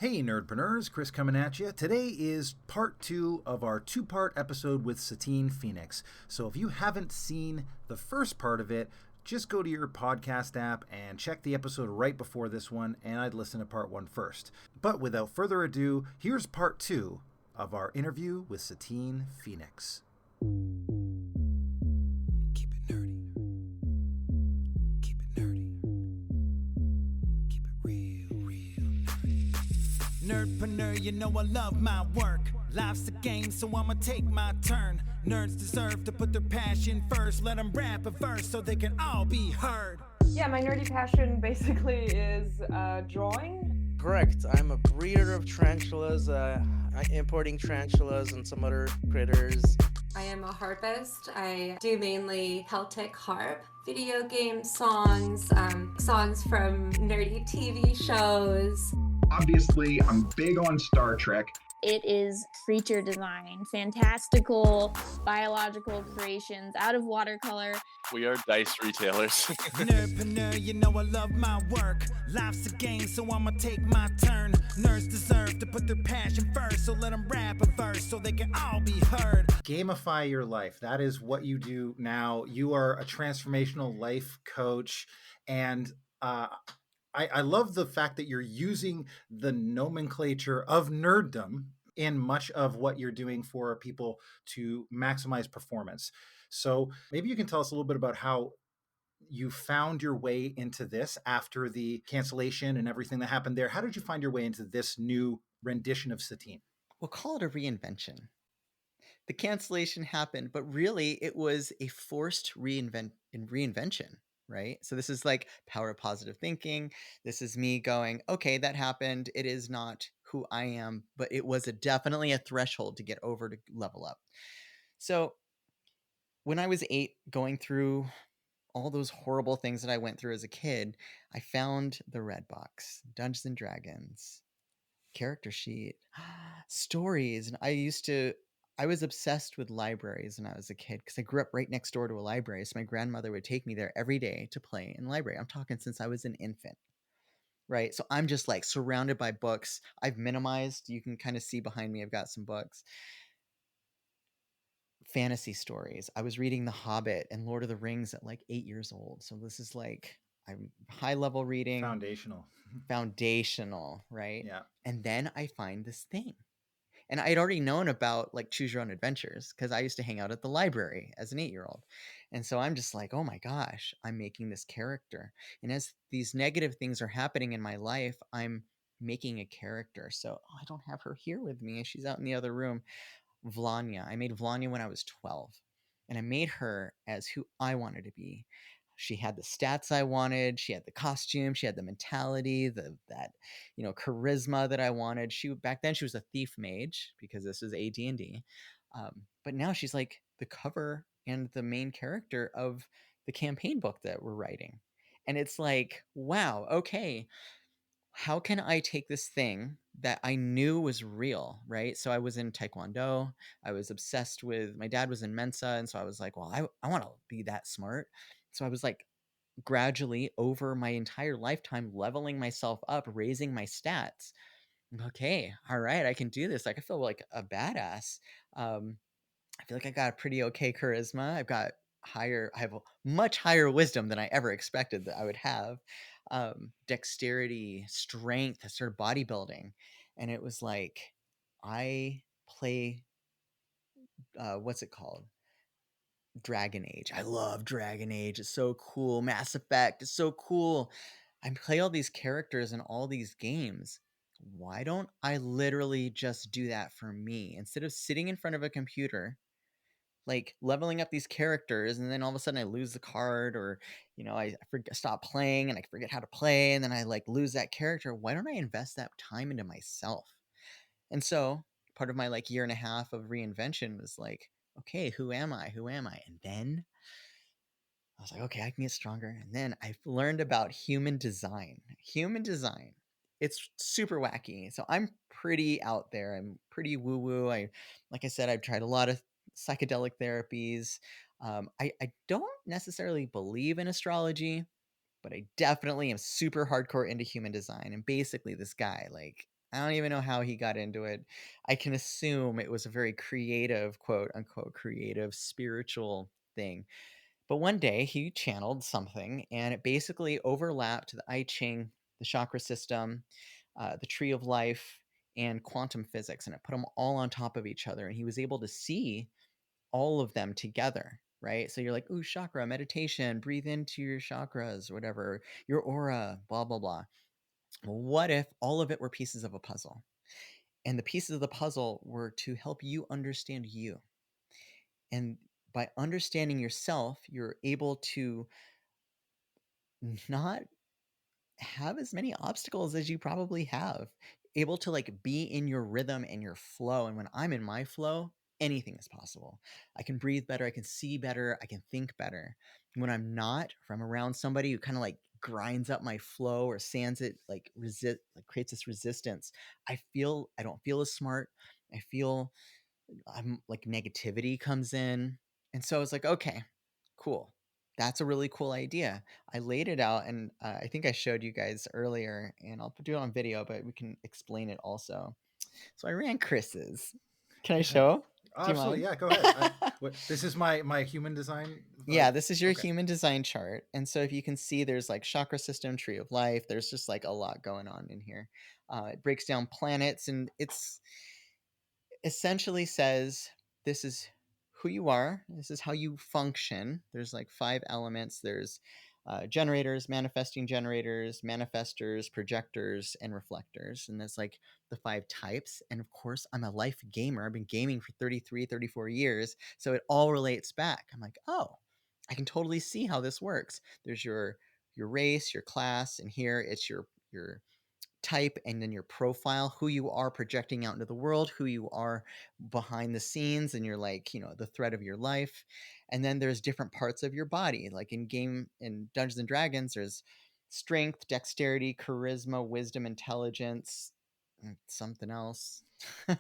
Hey Nerdpreneurs, Chris coming at you. Today is part 2 of our 2-part episode with Satine Phoenix. So if you haven't seen the first part of it, just go to your podcast app and check the episode right before this one, and I'd listen to part 1 first. But without further ado, here's part 2 of our interview with Satine Phoenix. Keep it nerdy. Keep it nerdy. Keep it real nerdy. Nerdpreneur, you know I love my work. Life's a game, so I'ma take my turn. Nerds deserve to put their passion first. Let them rap a verse so they can all be heard. Yeah, my nerdy passion basically is drawing. Correct. I'm a breeder of tarantulas, importing tarantulas and some other critters. I am a harpist. I do mainly Celtic harp, video game songs, songs from nerdy TV shows. Obviously, I'm big on Star Trek. It is creature design, fantastical biological creations out of watercolor. We are dice retailers. Nerdpreneur, you know I love my work. Life's a game, so I'ma take my turn. Nerds deserve to put their passion first, so let them rap a verse so they can all be heard. Gamify your life. That is what you do now. You are a transformational life coach, and I love the fact that you're using the nomenclature of nerddom in much of what you're doing for people to maximize performance. So maybe you can tell us a little bit about how you found your way into this after the cancellation and everything that happened there. How did you find your way into this new rendition of Satine? We'll call it a reinvention. The cancellation happened, but really it was a forced reinvention. Right? So this is like power of positive thinking. This is me going, okay, that happened. It is not who I am, but it was definitely a threshold to get over to level up. So when I was 8, going through all those horrible things that I went through as a kid, I found the Red Box, Dungeons and Dragons, character sheet, stories. And I was obsessed with libraries when I was a kid because I grew up right next door to a library. So my grandmother would take me there every day to play in the library. I'm talking since I was an infant, right? So I'm just like surrounded by books. I've minimized. You can kind of see behind me, I've got some books. Fantasy stories. I was reading The Hobbit and Lord of the Rings at like 8 years old. So this is like, I'm high level reading. Foundational, right? Yeah. And then I find this thing. And I had already known about like Choose Your Own Adventures because I used to hang out at the library as an 8-year-old. And so I'm just like, oh my gosh, I'm making this character. And as these negative things are happening in my life, I'm making a character. So I don't have her here with me. She's out in the other room. Vlanya. I made Vlanya when I was 12. And I made her as who I wanted to be. She had the stats I wanted. She had the costume. She had the mentality, that charisma that I wanted. Back then she was a thief mage because this is AD&D. But now she's like the cover and the main character of the campaign book that we're writing. And it's like, wow, okay, how can I take this thing that I knew was real, right? So I was in Taekwondo. I was obsessed with, my dad was in Mensa. And so I was like, well, I want to be that smart. So I was like gradually over my entire lifetime leveling myself up, raising my stats. Okay, all right, I can do this. Like I feel like a badass. I feel like I got a pretty okay charisma. I have a much higher wisdom than I ever expected that I would have. Dexterity, strength, sort of bodybuilding. And it was like, I play, what's it called? Dragon Age. I love Dragon Age. It's so cool. Mass Effect is so cool. I play all these characters in all these games. Why don't I literally just do that for me? Instead of sitting in front of a computer, like leveling up these characters, and then all of a sudden I lose the card, or I stop playing and I forget how to play, and then I like lose that character. Why don't I invest that time into myself? And so part of my like year and a half of reinvention was like, okay, who am I? And then I was like, okay, I can get stronger. And then I learned about human design. It's super wacky. So I'm pretty out there. I'm pretty woo-woo. Like I said, I've tried a lot of psychedelic therapies. I don't necessarily believe in astrology, but I definitely am super hardcore into human design. And basically this guy, like, I don't even know how he got into it. I can assume it was a very creative, quote unquote, creative, spiritual thing. But one day he channeled something and it basically overlapped the I Ching, the chakra system, the tree of life, and quantum physics. And it put them all on top of each other. And he was able to see all of them together, right? So you're like, ooh, chakra, meditation, breathe into your chakras, whatever, your aura, blah, blah, blah. Well, what if all of it were pieces of a puzzle? And the pieces of the puzzle were to help you understand you. And by understanding yourself, you're able to not have as many obstacles as you probably have. Able to like be in your rhythm and your flow. And when I'm in my flow, anything is possible. I can breathe better, I can see better, I can think better. When I'm not, if I'm around somebody who kind of like grinds up my flow or sands it, like creates this resistance, I don't feel as smart. I feel I'm like negativity comes in. And so I was like, okay, cool. That's a really cool idea. I laid it out and I think I showed you guys earlier and I'll do it on video, but we can explain it also. So I ran Chris's. Can I show? Do you Absolutely. mind? Yeah, go ahead. This is my human design. Yeah, this is your Okay. human design chart. And so if you can see, there's like chakra system, tree of life. There's just like a lot going on in here. It breaks down planets and it's essentially says this is who you are, this is how you function. There's like 5 elements. There's generators, manifestors, projectors, and reflectors. And that's like the 5 types. And of course, I'm a life gamer. I've been gaming for 33, 34 years. So it all relates back. I'm like, oh, I can totally see how this works. There's your race, your class, and here it's your type and then your profile, who you are projecting out into the world, who you are behind the scenes, and you're like, the thread of your life. And then there's different parts of your body. Like in Dungeons and Dragons, there's strength, dexterity, charisma, wisdom, intelligence, something else.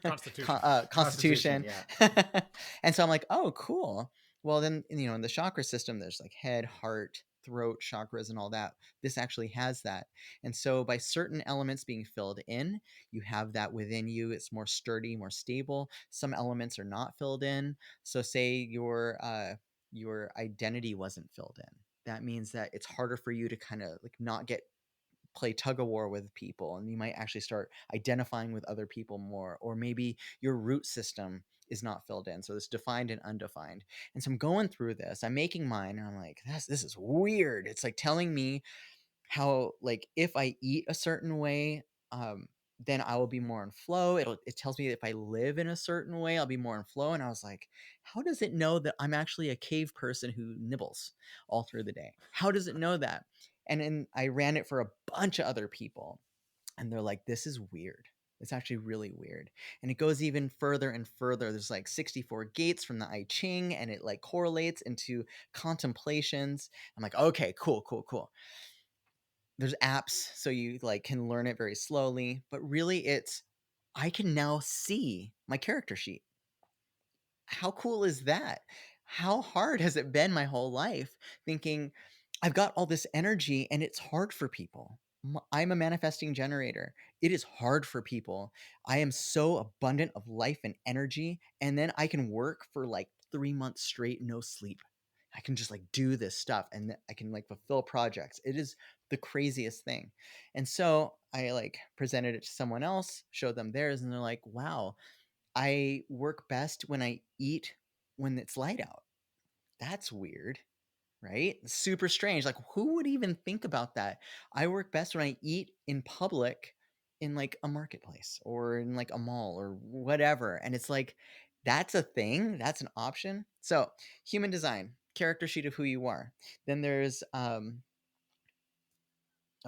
Constitution. Constitution. Yeah. And so I'm like, oh, cool. Well, then, in the chakra system, there's like head, heart, throat chakras and all that. This actually has that. And so by certain elements being filled in, you have that within you. It's more sturdy, more stable. Some elements are not filled in. So say your identity wasn't filled in. That means that it's harder for you to kind of like not play tug of war with people, and you might actually start identifying with other people more. Or maybe your root system is not filled in, so it's defined and undefined. And so I'm going through this, I'm making mine, and I'm like, this is weird. It's like telling me how, like, if I eat a certain way, then I will be more in flow. It tells me if I live in a certain way, I'll be more in flow. And I was like, how does it know that I'm actually a cave person who nibbles all through the day? How does it know that? And then I ran it for a bunch of other people, and they're like, this is weird. It's actually really weird. And it goes even further and further. There's like 64 gates from the I Ching, and it like correlates into contemplations. I'm like, okay, cool. There's apps so you like can learn it very slowly, but really I can now see my character sheet. How cool is that? How hard has it been my whole life thinking I've got all this energy and it's hard for people? I'm a manifesting generator. It is hard for people. I am so abundant of life and energy, and then I can work for like 3 months straight, no sleep. I can just like do this stuff and I can like fulfill projects. It is the craziest thing. And so I like presented it to someone else, showed them theirs, and they're like, wow, I work best when I eat when it's light out. That's weird, right? Super strange. Like, who would even think about that? I work best when I eat in public in like a marketplace or in like a mall or whatever. And it's like, that's a thing. That's an option. So, human design, character sheet of who you are. Then there's oh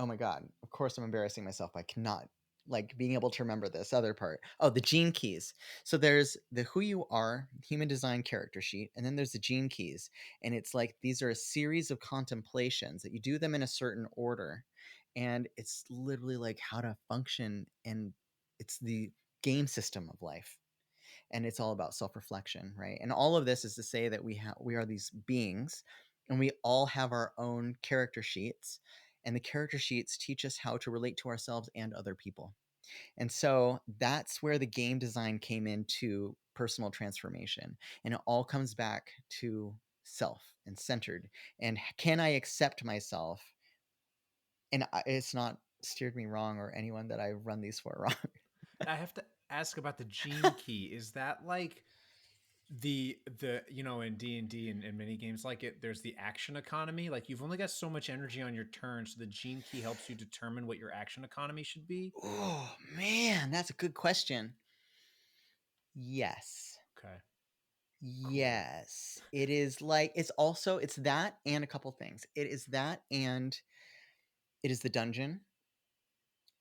my God. Of course, I'm embarrassing myself. I cannot like being able to remember this other part. Oh, the gene keys. So there's the who you are, human design character sheet, and then there's the gene keys. And it's like these are a series of contemplations that you do them in a certain order. And it's literally like how to function. And it's the game system of life. And it's all about self-reflection, right? And all of this is to say that we are these beings, and we all have our own character sheets, and the character sheets teach us how to relate to ourselves and other people. And so that's where the game design came into personal transformation. And it all comes back to self and centered. And can I accept myself? And it's not steered me wrong or anyone that I run these for wrong. I have to ask about the gene key. Is that like the in D&D and many games like it, there's the action economy? Like you've only got so much energy on your turn, so the gene key helps you determine what your action economy should be? Oh, man, that's a good question. Yes. Okay. Yes. It is like, it's that and a couple things. It is that and it is the dungeon.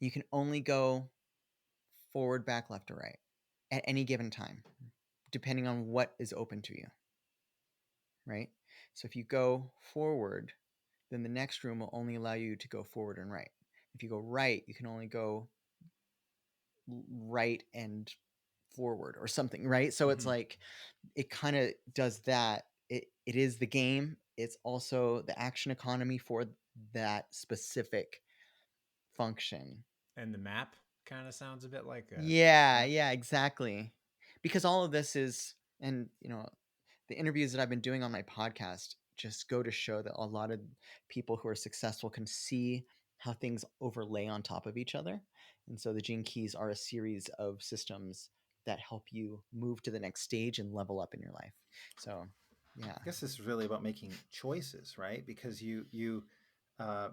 You can only go forward, back, left, or right at any given time, depending on what is open to you, right? So if you go forward, then the next room will only allow you to go forward and right. If you go right, you can only go right and forward or something, right? So it's like it kind of does that. It is the game. It's also the action economy for that specific function. And the map kind of sounds a bit like a Yeah, exactly. Because all of this is, and the interviews that I've been doing on my podcast just go to show that a lot of people who are successful can see how things overlay on top of each other. And so the gene keys are a series of systems that help you move to the next stage and level up in your life. So, yeah. I guess this is really about making choices, right? Because you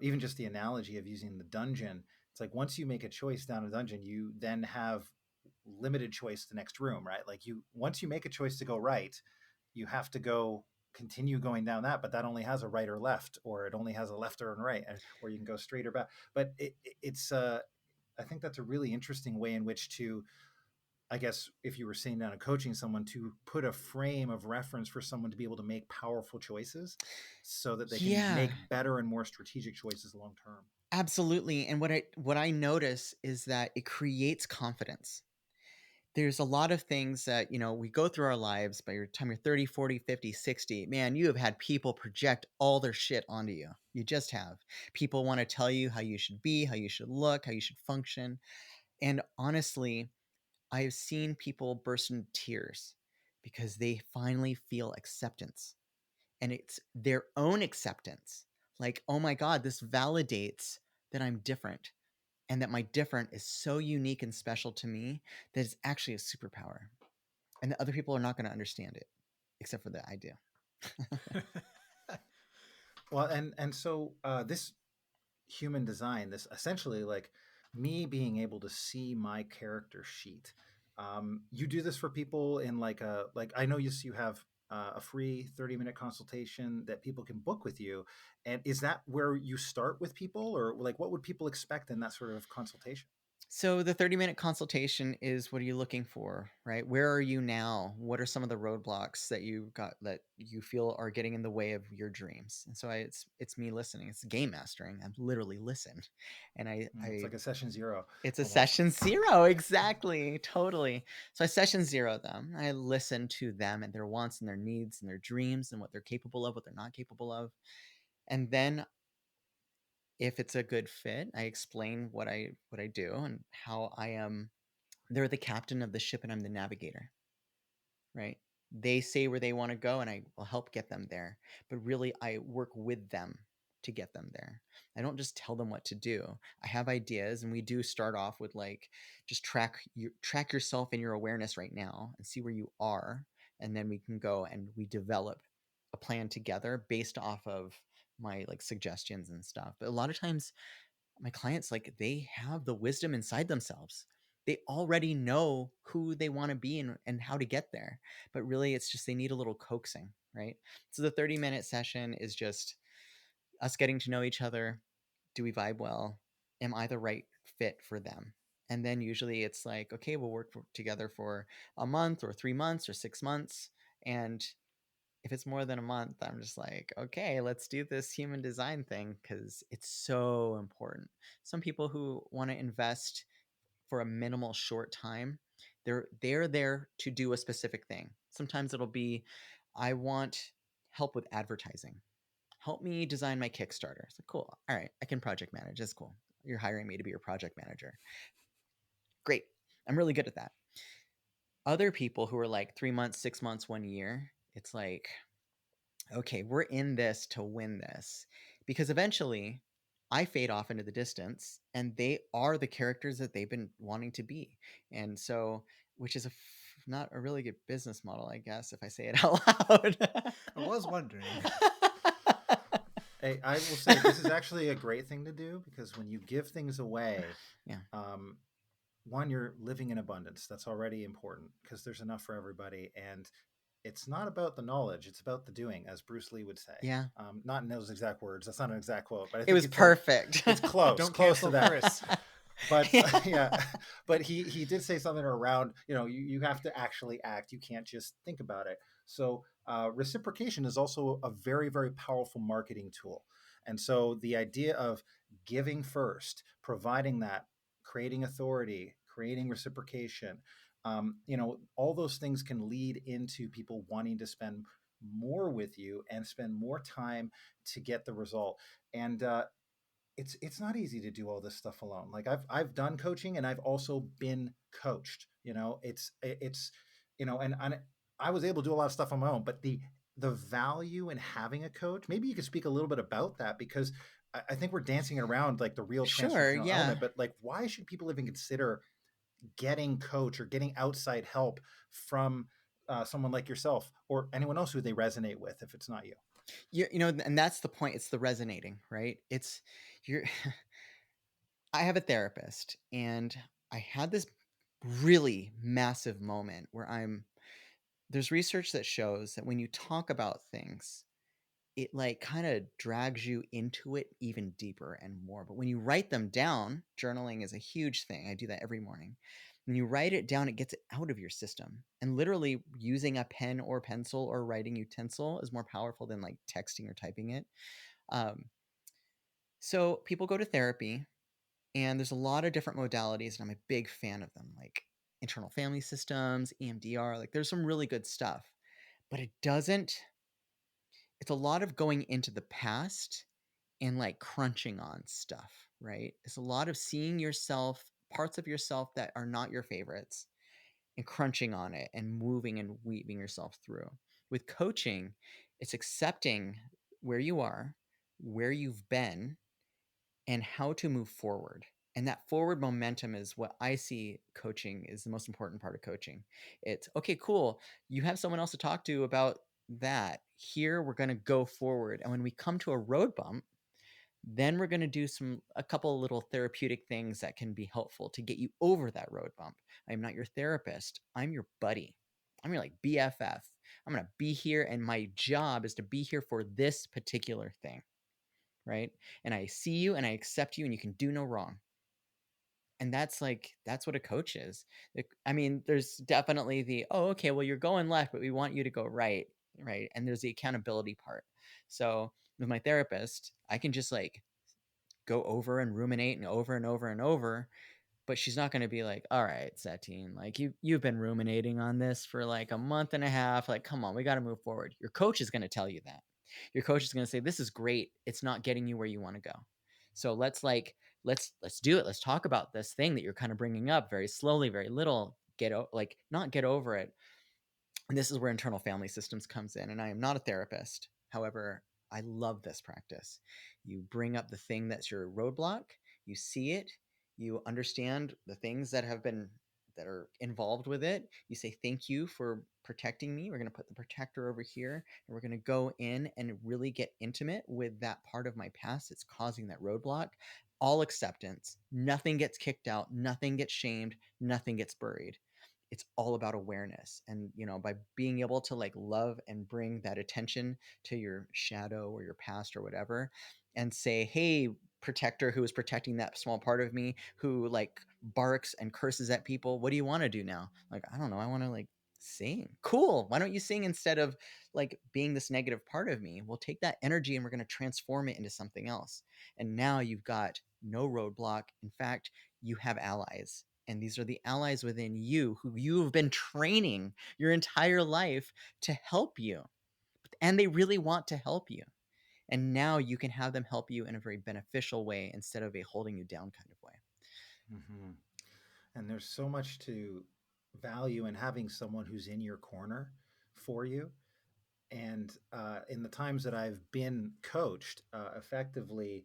even just the analogy of using the dungeon, it's like once you make a choice down a dungeon, you then have limited choice the next room, right? Like once you make a choice to go right, you have to go continue going down that, but that only has a right or left, or it only has a left or a right, or you can go straight or back. But it's I think that's a really interesting way in which to, I guess, if you were sitting down and coaching someone, to put a frame of reference for someone to be able to make powerful choices so that they can Yeah, make better and more strategic choices long term. absolutely. And what I notice is that it creates confidence. There's a lot of things that, we go through our lives. By your time you're 30, 40, 50, 60, man, you have had people project all their shit onto you. You just have. People want to tell you how you should be, how you should look, how you should function. And honestly, I've seen people burst into tears because they finally feel acceptance. And it's their own acceptance. Like, oh my God, this validates that I'm different and that my different is so unique and special to me that it's actually a superpower. And the other people are not going to understand it, except for that I do. Well, and so this human design, this essentially like me being able to see my character sheet. You do this for people in like I know you have a free 30-minute consultation that people can book with you, and is that where you start with people, or like what would people expect in that sort of consultation? So the 30-minute consultation is, what are you looking for, right? Where are you now? What are some of the roadblocks that you got that you feel are getting in the way of your dreams? And so it's me listening. It's game mastering. I've literally listened, and It's I like a session zero it's a almost. session zero. Exactly, totally. So I session zero them. I listen to them and their wants and their needs and their dreams and what they're capable of, what they're not capable of, and then if it's a good fit, I explain what I do and how I am. They're the captain of the ship and I'm the navigator, right? They say where they want to go and I will help get them there. But really, I work with them to get them there. I don't just tell them what to do. I have ideas, and we do start off with like, just track yourself and your awareness right now and see where you are, and then we can go and we develop a plan together based off of my like suggestions and stuff. But a lot of times my clients, like, they have the wisdom inside themselves. They already know who they want to be and how to get there. But really, it's just they need a little coaxing, right? So the 30-minute session is just us getting to know each other. Do we vibe well? Am I the right fit for them? And then usually it's like, okay, we'll work together for a month or 3 months or 6 months. And if it's more than a month, I'm just like, okay, let's do this human design thing because it's so important. Some people who want to invest for a minimal short time, they're there to do a specific thing. Sometimes it'll be, I want help with advertising. Help me design my Kickstarter. It's like, cool. All right, I can project manage. That's cool. You're hiring me to be your project manager. Great. I'm really good at that. Other people who are like 3 months, 6 months, 1 year, it's like, okay, we're in this to win this. Because eventually I fade off into the distance and they are the characters that they've been wanting to be. And so, which is not a really good business model, I guess, if I say it out loud. I was wondering. Hey, I will say this is actually a great thing to do, because when you give things away, Yeah. One, you're living in abundance. That's already important because there's enough for everybody. And it's not about the knowledge, it's about the doing, as Bruce Lee would say. Yeah. Not in those exact words. That's not an exact quote, but I think It was it's perfect. It's close. Don't close cancel to that. Chris. But yeah, but he did say something around, you have to actually act. You can't just think about it. So reciprocation is also a very, very powerful marketing tool. And so the idea of giving first, providing that, creating authority, creating reciprocation, all those things can lead into people wanting to spend more with you and spend more time to get the result. And it's not easy to do all this stuff alone. Like I've done coaching and I've also been coached. And I was able to do a lot of stuff on my own, but the value in having a coach, maybe you could speak a little bit about that, because I think we're dancing around like the real Sure, transformational yeah. element, but like, why should people even consider getting coach or getting outside help from someone like yourself or anyone else who they resonate with, if it's not you? And that's the point. It's the resonating, right? You're I have a therapist, and I had this really massive moment where there's research that shows that when you talk about things, it like kind of drags you into it even deeper and more. But when you write them down, journaling is a huge thing. I do that every morning. When you write it down, it gets it out of your system. And literally using a pen or pencil or writing utensil is more powerful than like texting or typing it. So people go to therapy, and there's a lot of different modalities, and I'm a big fan of them, like internal family systems, EMDR. Like there's some really good stuff, but it's a lot of going into the past and like crunching on stuff, right? It's a lot of seeing yourself, parts of yourself that are not your favorites, and crunching on it and moving and weaving yourself through. With coaching, it's accepting where you are, where you've been, and how to move forward. And that forward momentum is what I see coaching is the most important part of coaching. It's okay, cool. You have someone else to talk to about that. Here, we're going to go forward. And when we come to a road bump, then we're going to do a couple of little therapeutic things that can be helpful to get you over that road bump. I'm not your therapist. I'm your buddy. I'm your like BFF. I'm going to be here, and my job is to be here for this particular thing, right? And I see you and I accept you, and you can do no wrong. And that's what a coach is. I mean, there's definitely okay, well, you're going left, but we want you to go right, right? And there's the accountability part. So with my therapist, I can just like go over and ruminate and over and over and over, but she's not going to be like, all right, Satine, like you've been ruminating on this for like a month and a half. Like, come on, we got to move forward. Your coach is going to tell you that. Your coach is going to say, this is great. It's not getting you where you want to go. So let's do it. Let's talk about this thing that you're kind of bringing up very slowly, very little. Not get over it. And this is where internal family systems comes in. And I am not a therapist. However, I love this practice. You bring up the thing that's your roadblock, you see it, you understand the things that are involved with it. You say, thank you for protecting me. We're going to put the protector over here, and we're going to go in and really get intimate with that part of my past that's causing that roadblock. All acceptance. Nothing gets kicked out. Nothing gets shamed. Nothing gets buried. It's all about awareness. And by being able to like love and bring that attention to your shadow or your past or whatever, and say, hey, protector who is protecting that small part of me, who like barks and curses at people, what do you want to do now? Like, I don't know, I want to like sing. Cool, why don't you sing instead of like being this negative part of me? We'll take that energy and we're going to transform it into something else. And now you've got no roadblock. In fact, you have allies. And these are the allies within you who you've been training your entire life to help you. And they really want to help you. And now you can have them help you in a very beneficial way instead of a holding you down kind of way. Mm-hmm. And there's so much to value in having someone who's in your corner for you. And in the times that I've been coached effectively,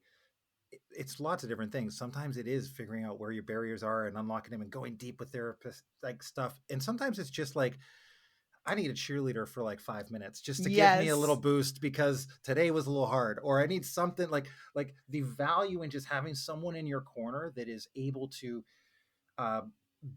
it's lots of different things. Sometimes it is figuring out where your barriers are and unlocking them and going deep with therapist like stuff. And sometimes it's just like, I need a cheerleader for like 5 minutes just to give me a little Yes. boost because today was a little hard, or I need something like the value in just having someone in your corner that is able to uh,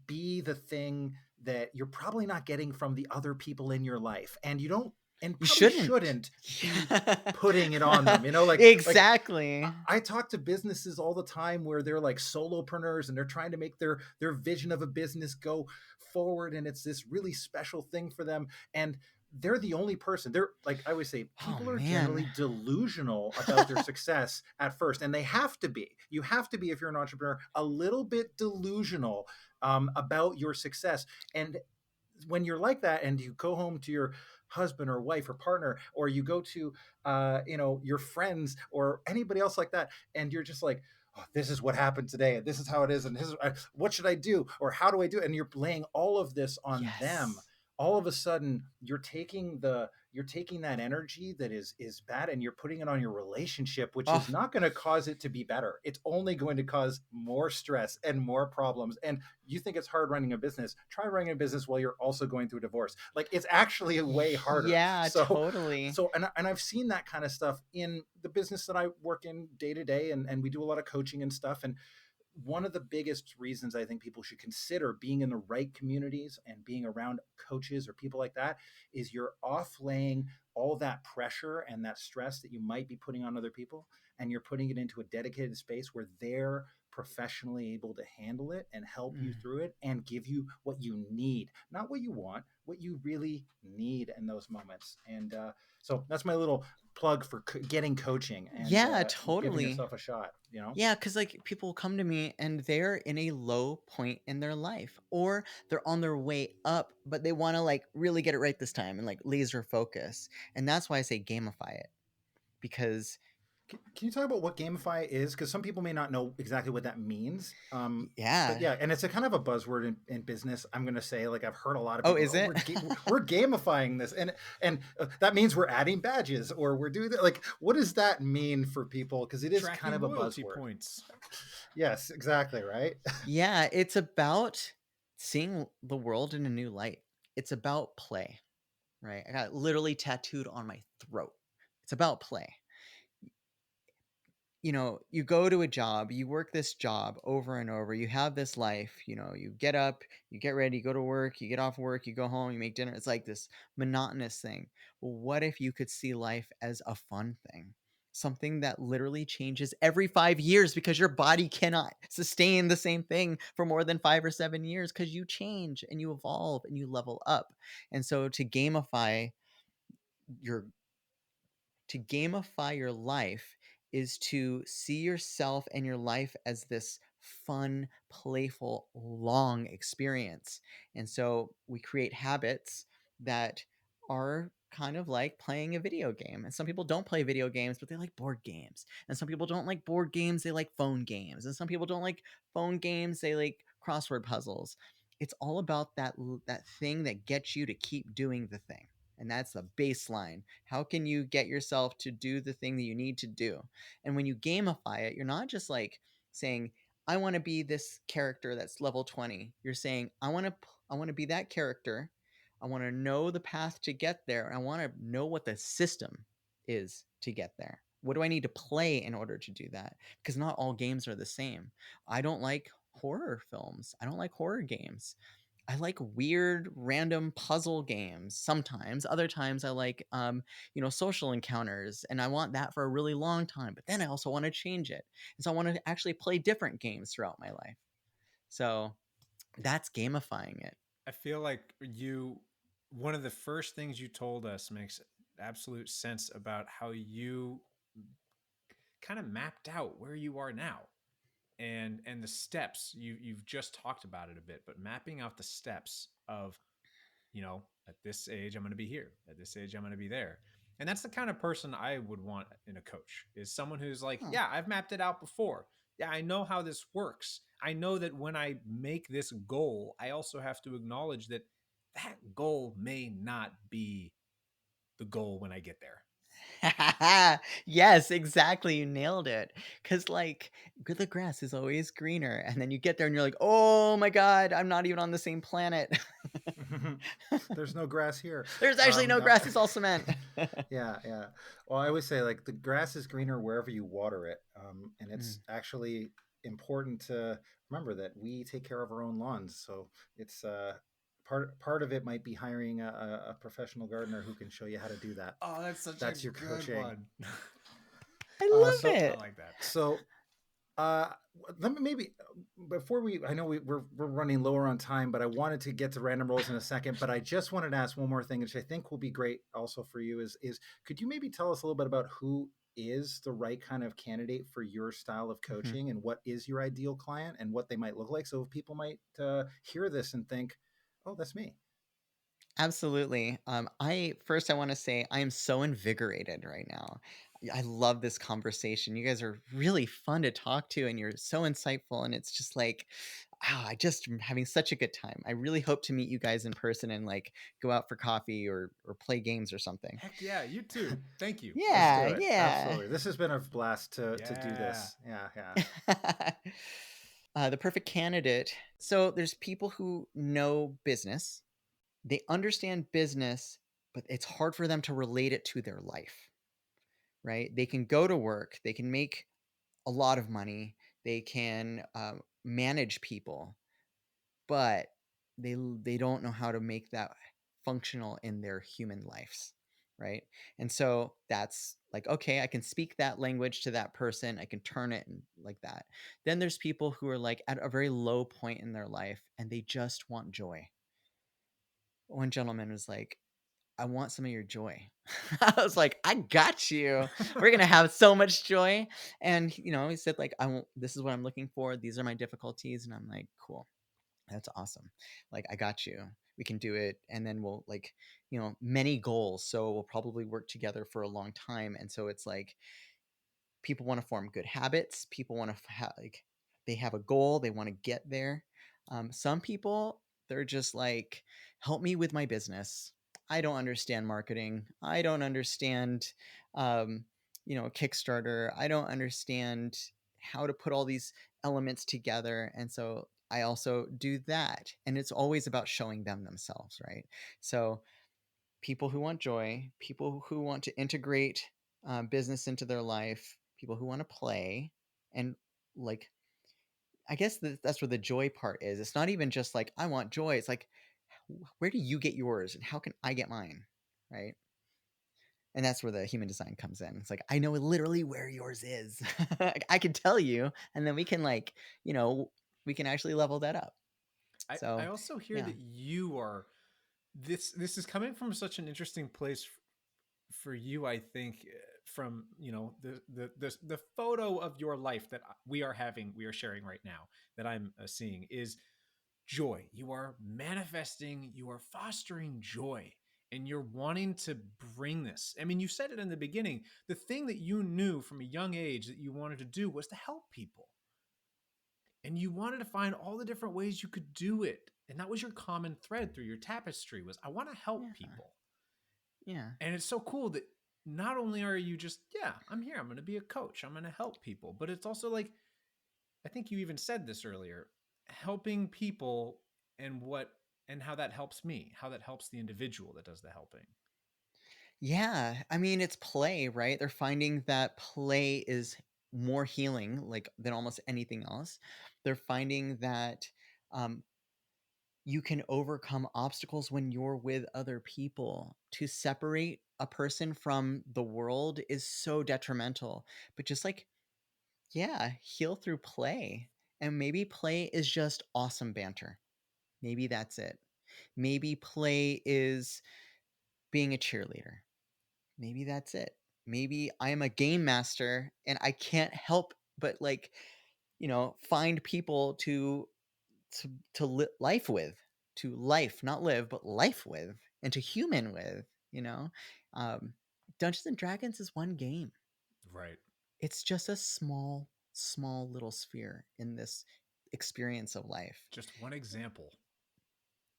be the thing that you're probably not getting from the other people in your life, and you don't, and You probably shouldn't. shouldn't be putting it on them. Exactly. I talk to businesses all the time where they're like solopreneurs and they're trying to make their vision of a business go forward, and it's this really special thing for them, and they're the only person. They're like, I always say, Oh people are man. generally delusional about their success at first, and they have to be. You have to be, if you're an entrepreneur, a little bit delusional about your success. And when you're like that, and you go home to your husband or wife or partner, or you go to your friends or anybody else like that, and you're just like, oh, this is what happened today, and this is how it is, and this is what should I do, or how do I do it, and you're laying all of this on them. Yes. All of a sudden you're taking that energy that is bad, and you're putting it on your relationship, which is Oh, not going to cause it to be better. It's only going to cause more stress and more problems. And you think it's hard running a business, try running a business while you're also going through a divorce. Like, it's actually way harder. yeah, so totally. and I've seen that kind of stuff in the business that I work in day to day, and we do a lot of coaching and stuff. And one of the biggest reasons I think people should consider being in the right communities and being around coaches or people like that is you're offlaying all that pressure and that stress that you might be putting on other people, and you're putting it into a dedicated space where they're professionally able to handle it and help you Mm. through it and give you what you need, not what you want, what you really need in those moments. And so that's my little plug for getting coaching and Yeah, giving totally. yourself a shot, you know? Yeah, because like people come to me and they're in a low point in their life, or they're on their way up, but they want to like really get it right this time and like laser focus. And that's why I say gamify it, because Can you talk about what gamify is? Because some people may not know exactly what that means. But yeah. yeah, and it's a kind of a buzzword in business. I'm going to say, like, I've heard a lot of Oh, people, is oh, it? we're gamifying this, and that means we're adding badges, or we're doing that. Like, what does that mean for people? Because it is Tracking kind of a loyalty buzzword. points. Yes, exactly, right. Yeah, it's about seeing the world in a new light. It's about play, right? I got it literally tattooed on my throat. It's about play. You know, you go to a job, you work this job over and over, you have this life, you know, you get up, you get ready, you go to work, you get off work, you go home, you make dinner. It's like this monotonous thing. Well, what if you could see life as a fun thing? Something that literally changes every 5 years because your body cannot sustain the same thing for more than 5 or 7 years because you change and you evolve and you level up. And so your to gamify your life is to see yourself and your life as this fun, playful, long experience. And so we create habits that are kind of like playing a video game. And some people don't play video games, but they like board games. And some people don't like board games, they like phone games. And some people don't like phone games, they like crossword puzzles. It's all about that thing that gets you to keep doing the thing. And that's the baseline. How can you get yourself to do the thing that you need to do? And when you gamify it, you're not just like saying, I want to be this character that's level 20. You're saying, I want to be that character. I want to know the path to get there. And I want to know what the system is to get there. What do I need to play in order to do that? Because not all games are the same. I don't like horror films. I don't like horror games. I like weird random puzzle games sometimes. Other times I like social encounters, and I want that for a really long time. But then I also want to change it. And so I want to actually play different games throughout my life. So that's gamifying it. I feel like one of the first things you told us makes absolute sense about how you kind of mapped out where you are now, and the steps. You've just talked about it a bit, but mapping out the steps of, at this age I'm going to be here, at this age I'm going to be there. And that's the kind of person I would want in a coach, is someone who's like, Oh. yeah, I've mapped it out before. yeah, I know how this works. I know that when I make this goal, I also have to acknowledge that that goal may not be the goal when I get there. Yes, exactly. You nailed it. Because, like, the grass is always greener. And then you get there and you're like, oh my God, I'm not even on the same planet. There's no grass here. There's actually no No. grass. It's all cement. Yeah, yeah. Well, I always say like the grass is greener wherever you water it, and it's Mm. actually important to remember that we take care of our own lawns. So it's part of it might be hiring a professional gardener who can show you how to do that. Oh, that's such That's a your good coaching. one. I love So I it. like that. so uh, let me maybe before I know we're running lower on time, but I wanted to get to random rolls in a second. But I just wanted to ask one more thing, which I think will be great also for you. Is could you maybe tell us a little bit about who is the right kind of candidate for your style of Mhm. coaching, and what is your ideal client, and what they might look like, so people might hear this and think, "Oh, that's me." Absolutely. I want to say I am so invigorated right now. I love this conversation. You guys are really fun to talk to, and you're so insightful. And it's just like, I just am having such a good time. I really hope to meet you guys in person and like go out for coffee or play games or something. Heck yeah, you too. Thank you. Let's do Yeah, it. yeah. Absolutely. This has been a blast to do Yeah. this. Yeah, yeah. The perfect candidate. So there's people who know business, they understand business, but it's hard for them to relate it to their life, right? They can go to work, they can make a lot of money, they can manage people, but they don't know how to make that functional in their human lives, right? And so that's like, okay, I can speak that language to that person, I can turn it and like that. Then there's people who are like at a very low point in their life and they just want joy. One gentleman was like, I want some of your joy. I was like, I got you. We're gonna have so much joy. And he said, like, this is what I'm looking for. These are my difficulties. And I'm like, cool. That's awesome. Like, I got you. We can do it. And then we'll like, many goals. So we'll probably work together for a long time. And so it's like people want to form good habits. People want to like they have a goal. They want to get there. Some people, they're just like, help me with my business. I don't understand marketing. I don't understand, Kickstarter. I don't understand how to put all these elements together. And so I also do that. And it's always about showing them themselves, right? So people who want joy, people who want to integrate business into their life, people who want to play, and like, I guess that's where the joy part is. It's not even just like, I want joy. It's like, where do you get yours and how can I get mine? Right. And that's where the human design comes in. It's like, I know literally where yours is. I can tell you, and then we can we can actually level that up. I So, also hear yeah. that you are this is coming from such an interesting place for you, I think, from the photo of your life that we are sharing right now, that I'm seeing, is joy. You are manifesting, you are fostering joy, and you're wanting to bring this. I mean, you said it in the beginning. The thing that you knew from a young age that you wanted to do was to help people, and you wanted to find all the different ways you could do it. And that was your common thread through your tapestry, was I want to help Yeah. people. Yeah. And it's so cool that not only are you just, yeah, I'm here, I'm going to be a coach, I'm going to help people, but it's also like, I think you even said this earlier, helping people, and how that helps me, how that helps the individual that does the helping. Yeah, I mean, it's play, right? They're finding that play is more healing, like, than almost anything else. They're finding that um, you can overcome obstacles when you're with other people. To separate a person from the world is so detrimental. But just like, yeah, heal through play. And maybe play is just awesome banter. Maybe that's it. Maybe play is being a cheerleader. Maybe that's it. Maybe I am a game master and I can't help but like, find people to life with, to life, not live, but life with, and to human with, you know. Um, Dungeons and Dragons is one game. Right. It's just a small small little sphere in this experience of life. Just one example.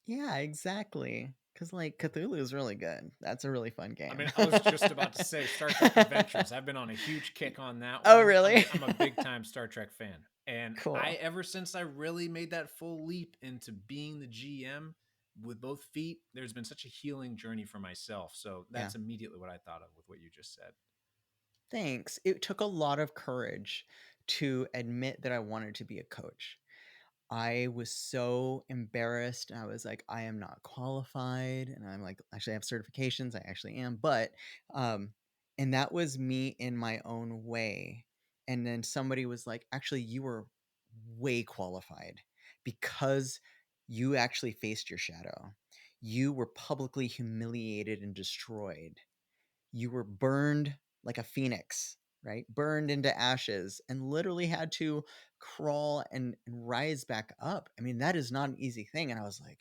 Yeah, exactly. Because like Cthulhu is really good. That's a really fun game. I mean, I was just about to say Star Trek Adventures. I've been on a huge kick on that Oh, one. really? I'm a big time Star Trek fan. And Cool. ever since I really made that full leap into being the GM with both feet, there's been such a healing journey for myself. So that's immediately what I thought of with what you just said. Thanks. It took a lot of courage to admit that I wanted to be a coach. I was so embarrassed. And I was like, I am not qualified. And I'm like, actually, I have certifications. I actually am. But, and that was me in my own way. And then somebody was like, actually, you were way qualified because you actually faced your shadow. You were publicly humiliated and destroyed. You were burned like a phoenix, right? Burned into ashes and literally had to crawl and rise back up. I mean, that is not an easy thing. And I was like,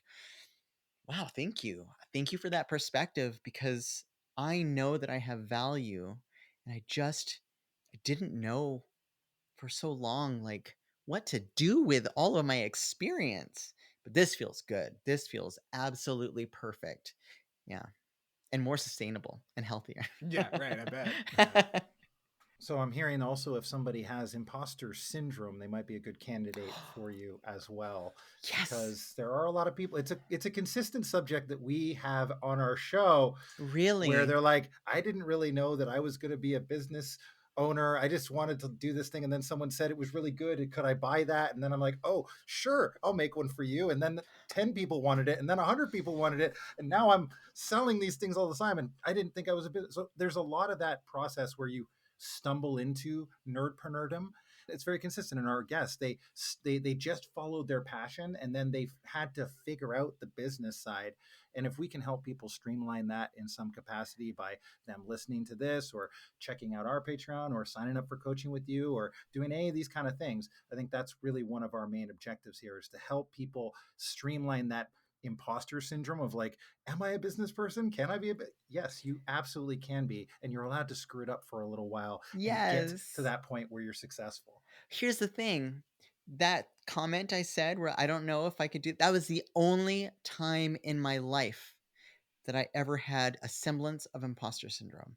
wow, thank you. Thank you for that perspective, because I know that I have value, and I didn't know for so long, like, what to do with all of my experience. But this feels good. This feels absolutely perfect. Yeah. And more sustainable and healthier. Yeah, right. I bet. So I'm hearing also if somebody has imposter syndrome, they might be a good candidate for you as well. Yes. Because there are a lot of people. It's a consistent subject that we have on our show. Really? Where they're like, I didn't really know that I was going to be a business owner. I just wanted to do this thing. And then someone said it was really good. Could I buy that? And then I'm like, oh, sure, I'll make one for you. And then 10 people wanted it. And then 100 people wanted it. And now I'm selling these things all the time. And I didn't think I was a business. So there's a lot of that process where you stumble into nerdpreneurdom. It's very consistent in our guests. They just followed their passion, and then they've had to figure out the business side. And if we can help people streamline that in some capacity by them listening to this or checking out our Patreon or signing up for coaching with you or doing any of these kind of things, I think that's really one of our main objectives here, is to help people streamline that imposter syndrome of like, am I a business person? Can I be yes, you absolutely can be, and you're allowed to screw it up for a little while and get to that point where you're successful. Here's the thing. That comment I said where I don't know if I could do, that was the only time in my life that I ever had a semblance of imposter syndrome.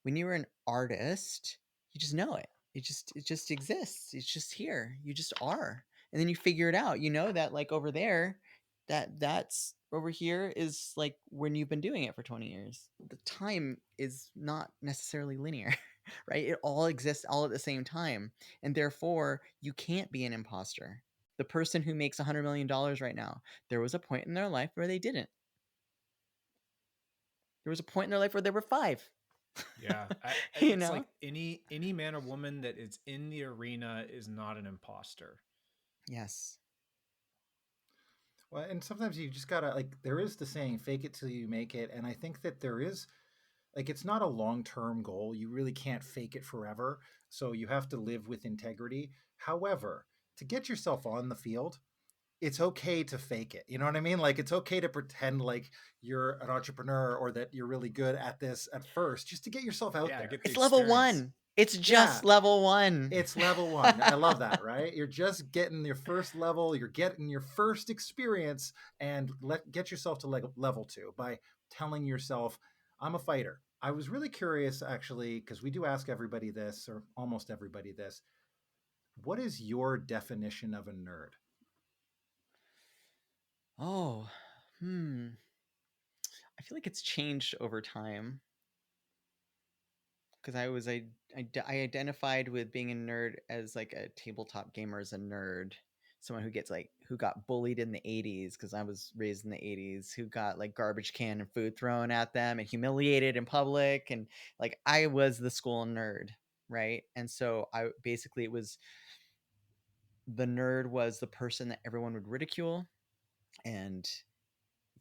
When you're an artist, you just know it. It just exists. It's just here. You just are. And then you figure it out. You know that like over there, that's over here is like when you've been doing it for 20 years. The time is not necessarily linear, right? It all exists all at the same time. And therefore, you can't be an imposter. The person who makes $100 million right now, there was a point in their life where they didn't. There was a point in their life where they were 5. Yeah. It's like any man or woman that is in the arena is not an imposter. Yes. Well, and sometimes you just gotta, like, there is the saying, fake it till you make it. And I think that there is, like, it's not a long-term goal. You really can't fake it forever. So you have to live with integrity. However, to get yourself on the field, it's okay to fake it. You know what I mean? Like, it's okay to pretend like you're an entrepreneur or that you're really good at this at first, just to get yourself out there. It's level 1. It's just level 1. It's level 1. I love that, right? You're just getting your first level. You're getting your first experience, and get yourself to level 2 by telling yourself, I'm a fighter. I was really curious, actually, because we do ask everybody this, or almost everybody this. What is your definition of a nerd? Oh, I feel like it's changed over time. Because I identified with being a nerd as like a tabletop gamer as a nerd. Someone who got bullied in the 80s because I was raised in the 80s, who got like garbage can and food thrown at them and humiliated in public. And like, I was the school nerd, right? And so the nerd was the person that everyone would ridicule. And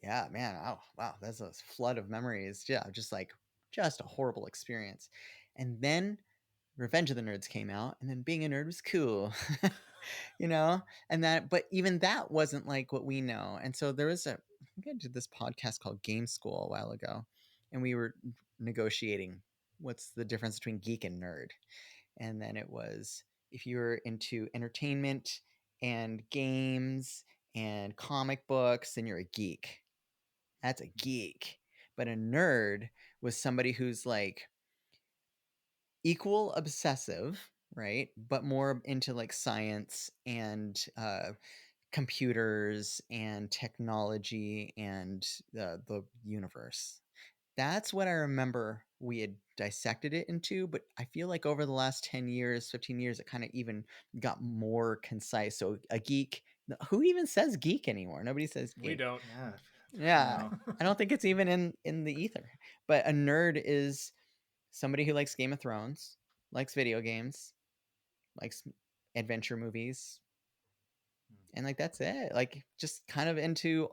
yeah, man, oh wow, that's a flood of memories. Yeah, just a horrible experience. And then Revenge of the Nerds came out, and then being a nerd was cool. But even that wasn't like what we know. And so I think I did this podcast called Game School a while ago, and we were negotiating what's the difference between geek and nerd. And then it was if you're into entertainment and games and comic books, then you're a geek. That's a geek. But a nerd was somebody who's like equal obsessive, right? But more into like science and computers and technology and the universe. That's what I remember we had dissected it into, but I feel like over the last 10 years, 15 years, it kind of even got more concise. So a geek, who even says geek anymore? Nobody says geek. We don't. Yeah. No. I don't think it's even in the ether. But a nerd is somebody who likes Game of Thrones, likes video games, likes adventure movies. And like that's it. Like just kind of into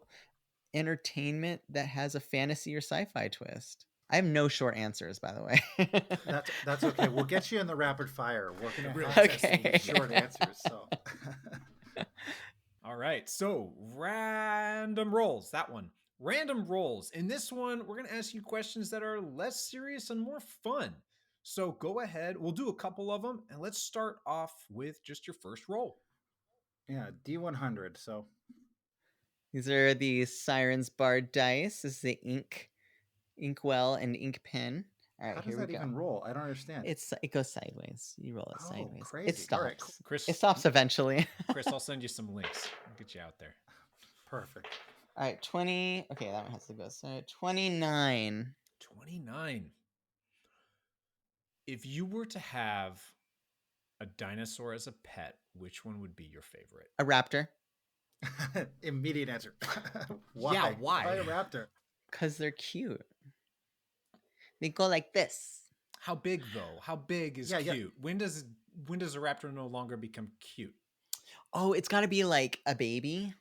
entertainment that has a fantasy or sci-fi twist. I have no short answers, by the way. That's okay. We'll get you in the rapid fire. We're going to Really? okay. Short answers. So, All right. So random rolls. That one. Random rolls. In this one, we're going to ask you questions that are less serious and more fun. So go ahead. We'll do a couple of them, and let's start off with just your first roll. yeah, D100. So These are the Sirens Bar dice. This is the Inkwell and ink pen. All right, how here does we that go. even roll? I don't understand. It goes sideways. You roll it Oh, sideways. crazy. It stops. All right, cool. Chris, It stops eventually. Chris, I'll send you some links. I'll get you out there. Perfect. All right, 20. Okay, that one has to go. So 29. 29. If you were to have a dinosaur as a pet, which one would be your favorite? A raptor. Immediate answer. Why? Yeah, why? Why a raptor? Because they're cute. They go like this. How big though? How big is cute? Yeah. When does a raptor no longer become cute? Oh, it's got to be like a baby.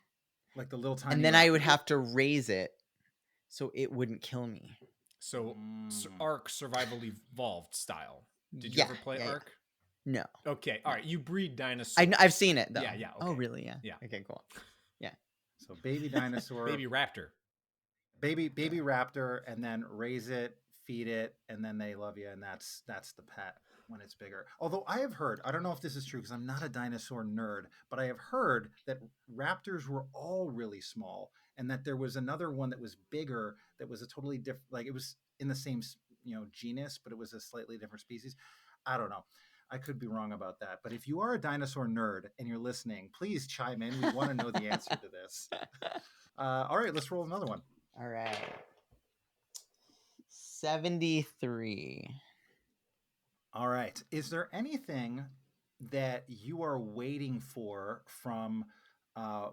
Like the little tiny. And then I would have to raise it so it wouldn't kill me. So Ark Survival Evolved style. Did you ever play Ark? No. Okay. All right. You breed dinosaurs. I've seen it though. Yeah. Yeah. Okay. Oh, really? Yeah. Yeah. Okay. Cool. Yeah. So baby dinosaur. Baby raptor. Baby raptor, and then raise it, feed it, and then they love you, and that's the pet when it's bigger. Although I have heard, I don't know if this is true because I'm not a dinosaur nerd, but I have heard that raptors were all really small, and that there was another one that was bigger that was a totally different, like it was in the same genus, but it was a slightly different species. I don't know. I could be wrong about that. But if you are a dinosaur nerd and you're listening, please chime in. We want to know the answer to this. All right, let's roll another one. All right. 73. All right. Is there anything that you are waiting for from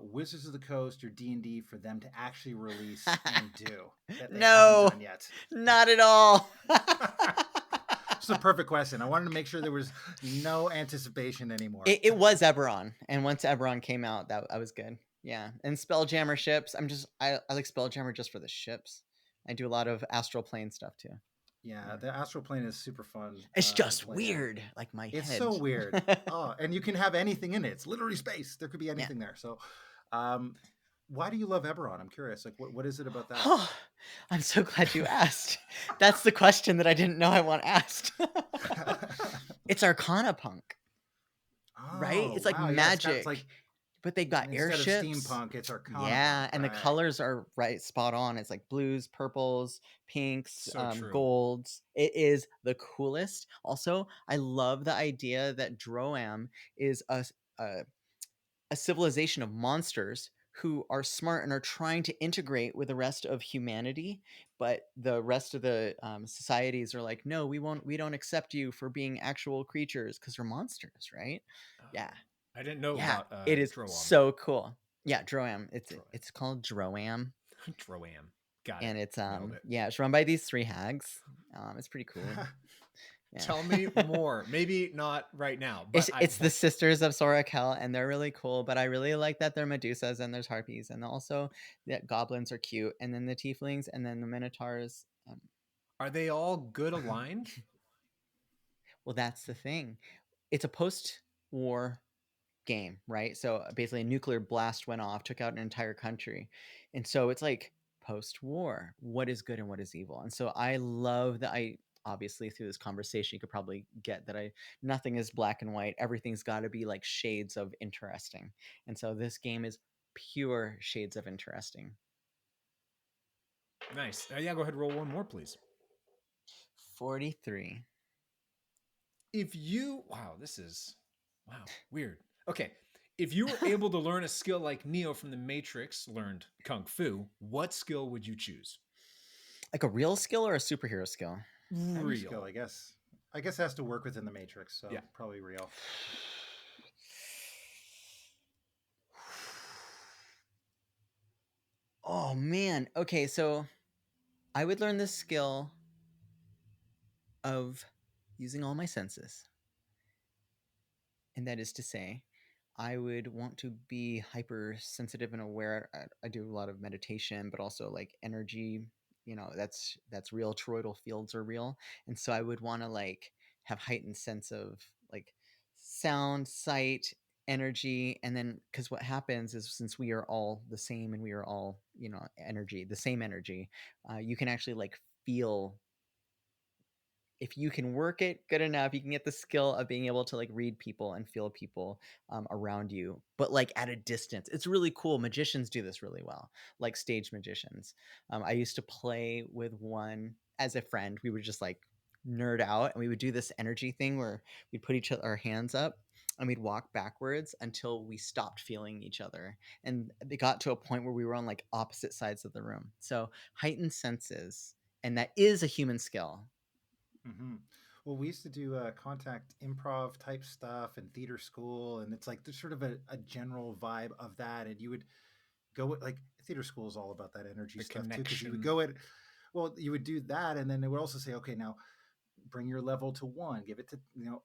Wizards of the Coast or D&D for them to actually release and do that they haven't done yet? Not at all. It's a perfect question. I wanted to make sure there was no anticipation anymore. It was Eberron, and once Eberron came out, that I was good. Yeah, and Spelljammer ships. I like Spelljammer just for the ships. I do a lot of astral plane stuff too. Yeah, the astral plane is super fun. It's just weird, like my head. It's so weird. Oh, and you can have anything in it. It's literally space. There could be anything there. So, why do you love Eberron? I'm curious. Like, what is it about that? Oh, I'm so glad you asked. That's the question that I didn't know I want asked. It's Arcana Punk, right? It's like magic. Yeah, it's like, but they got airships. Instead of steampunk, it's Arcana. Yeah, and the colors are spot on. It's like blues, purples, pinks, golds. It is the coolest. Also, I love the idea that Droam is a civilization of monsters who are smart and are trying to integrate with the rest of humanity, but the rest of the societies are like, no, we don't accept you for being actual creatures because we're monsters, right? Yeah. I didn't know about it is Droam. so cool. Yeah, Droam. It's called Droam. Droam. Got it. And it's it's run by these 3 hags. It's pretty cool. Yeah. Tell me more. Maybe not right now. But it's the sisters of Sorakel, and they're really cool. But I really like that they're Medusas and there's harpies, and also that goblins are cute, and then the tieflings, and then the minotaurs. Are they all good aligned? Well, that's the thing. It's a post-war game, right? So basically a nuclear blast went off, took out an entire country. And so it's like post-war, what is good and what is evil? And so I love that obviously through this conversation, you could probably get that nothing is black and white. Everything's got to be like shades of interesting. And so this game is pure shades of interesting. Nice. Yeah, go ahead, roll one more, please. 43. Wow, weird. Okay. If you were able to learn a skill like Neo from the Matrix learned Kung Fu, what skill would you choose? Like a real skill or a superhero skill? Any skill, I guess. I guess it has to work within the Matrix, so yeah, probably real. Oh man. Okay, so I would learn this skill of using all my senses. And that is to say, I would want to be hypersensitive and aware. I do a lot of meditation, but also like energy, that's real. Toroidal fields are real. And so I would want to like have heightened sense of like sound, sight, energy. And then because what happens is since we are all the same and we are all, energy, the same energy, you can actually like feel. If you can work it good enough, you can get the skill of being able to like read people and feel people around you, but like at a distance. It's really cool. Magicians do this really well, like stage magicians. I used to play with one as a friend. We would just like nerd out, and we would do this energy thing where we'd put our hands up and we'd walk backwards until we stopped feeling each other. And it got to a point where we were on like opposite sides of the room. So heightened senses, and that is a human skill. Mm-hmm. Well, we used to do contact improv type stuff in theater school, and it's like there's sort of a general vibe of that. And you would go with, like, theater school is all about that energy stuff too, because you would go at, well, you would do that, and then they would also say, okay, now bring your level to 1, give it to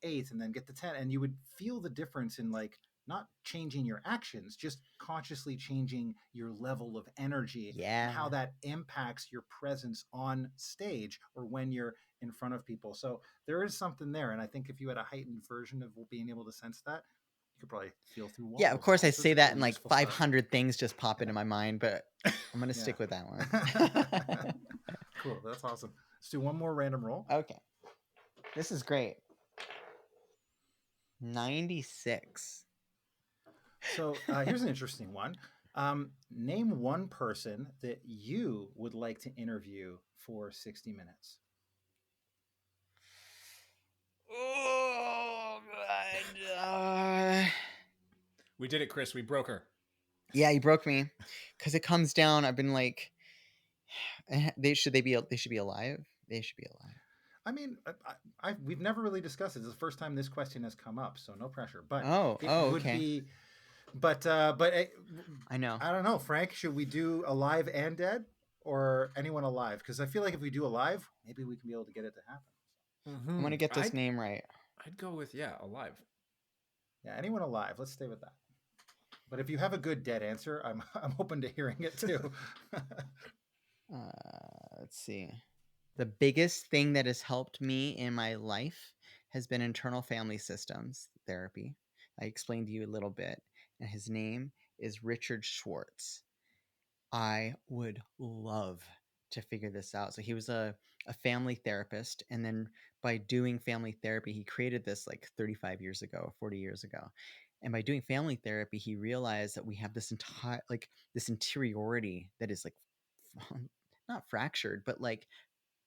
8, and then get to 10, and you would feel the difference in like not changing your actions, just consciously changing your level of energy, and how that impacts your presence on stage or when you're in front of people. So there is something there. And I think if you had a heightened version of being able to sense that, you could probably feel through walls. Yeah, of course I So say that cool, and like 500 things just pop into my mind, but I'm going to stick with that one. Cool. That's awesome. Let's do one more random roll. Okay. This is great. 96. So here's an interesting one. Name one person that you would like to interview for 60 minutes. Oh, God. We did it, Chris. We broke her. Yeah, you broke me. Because it comes down, I've been like, they should be alive. They should be alive. I mean, we've never really discussed it. It's the first time this question has come up, so no pressure. But it would okay. Be. But I know. I don't know, Frank. Should we do alive and dead, or anyone alive? Because I feel like if we do alive, maybe we can be able to get it to happen. I'm gonna get this name right. I'd go with alive. Yeah, anyone alive. Let's stay with that. But if you have a good dead answer, I'm open to hearing it too. Let's see. The biggest thing that has helped me in my life has been internal family systems therapy. I explained to you a little bit, and his name is Richard Schwartz. I would love to figure this out. So he was a family therapist, and then by doing family therapy, he created this like 35 years ago, 40 years ago. And by doing family therapy, he realized that we have this entire, like this interiority that is like not fractured, but like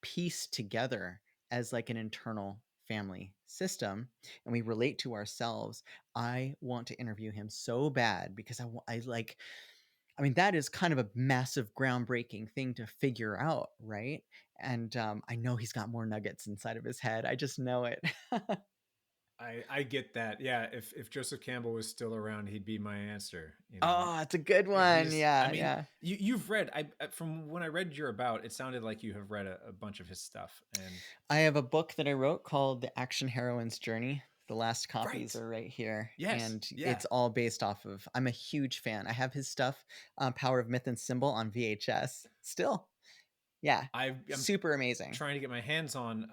pieced together as like an internal family system, and we relate to ourselves. I want to interview him so bad because I mean, that is kind of a massive groundbreaking thing to figure out, right? And I know he's got more nuggets inside of his head. I just know it. I get that. Yeah, if Joseph Campbell was still around, he'd be my answer. Oh, it's a good one. Yeah, I mean, yeah. You've read. From when I read your about, it sounded like you have read a bunch of his stuff. And I have a book that I wrote called The Action Heroine's Journey. The last copies are right here. Yes, and it's all based off of. I'm a huge fan. I have his stuff, Power of Myth and Symbol, on VHS still. Yeah, I'm super amazing. Trying to get my hands on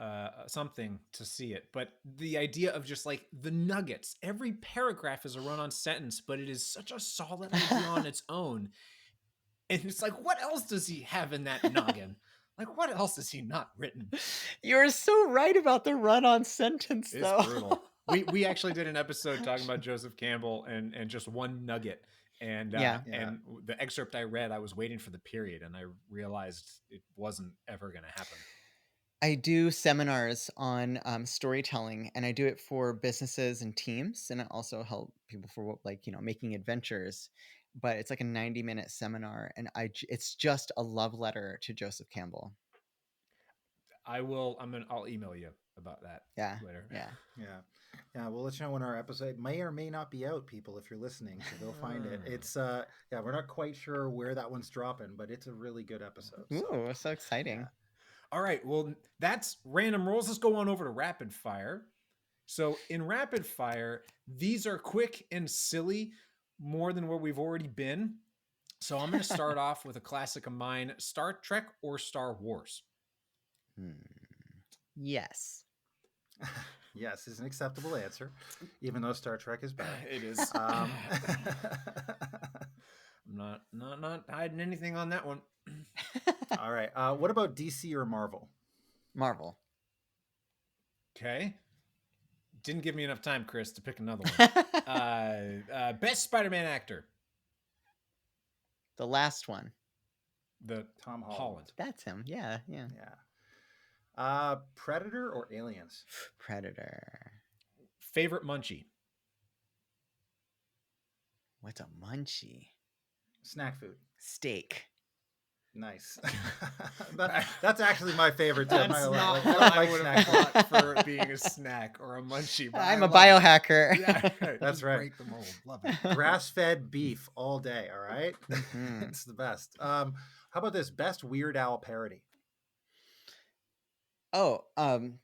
something to see it, but the idea of just like the nuggets, every paragraph is a run-on sentence, but it is such a solid idea on its own, and it's like, what else does he have in that noggin? Like, what else has he not written? You're so right about the run-on sentence, It's though. brutal. We actually did an episode talking about Joseph Campbell and just one nugget. And Yeah. and the excerpt I read, I was waiting for the period, and I realized it wasn't ever going to happen. I do seminars on storytelling, and I do it for businesses and teams, and I also help people for making adventures. But it's like a 90-minute seminar, and it's just a love letter to Joseph Campbell. I'll email you about that later. Yeah, we'll let you know when our episode may or may not be out, people, if you're listening, so go find it. It's we're not quite sure where that one's dropping, but it's a really good episode. Ooh, so exciting. Yeah. All right, well, that's random rolls. Let's go on over to rapid fire. So in rapid fire, these are quick and silly, more than where we've already been. So I'm going to start off with a classic of mine: Star Trek or Star Wars? Yes. Yes is an acceptable answer, even though Star Trek is bad. It is. I'm not hiding anything on that one. All right. What about DC or Marvel? Marvel. Okay. Didn't give me enough time, Chris, to pick another one. Best Spider-Man actor. The last one. The Tom Holland. That's him. Yeah. Predator or Aliens? Predator. Favorite munchie. What's a munchie? Snack food. Steak. Nice. That's actually my favorite too. That's not what I would have thought for being a snack or a munchie. But I'm a biohacker. Yeah, that's right. Break the mold. Love it. Grass-fed beef all day. All right, it's the best. How about this? Best Weird Al parody. Oh, I'm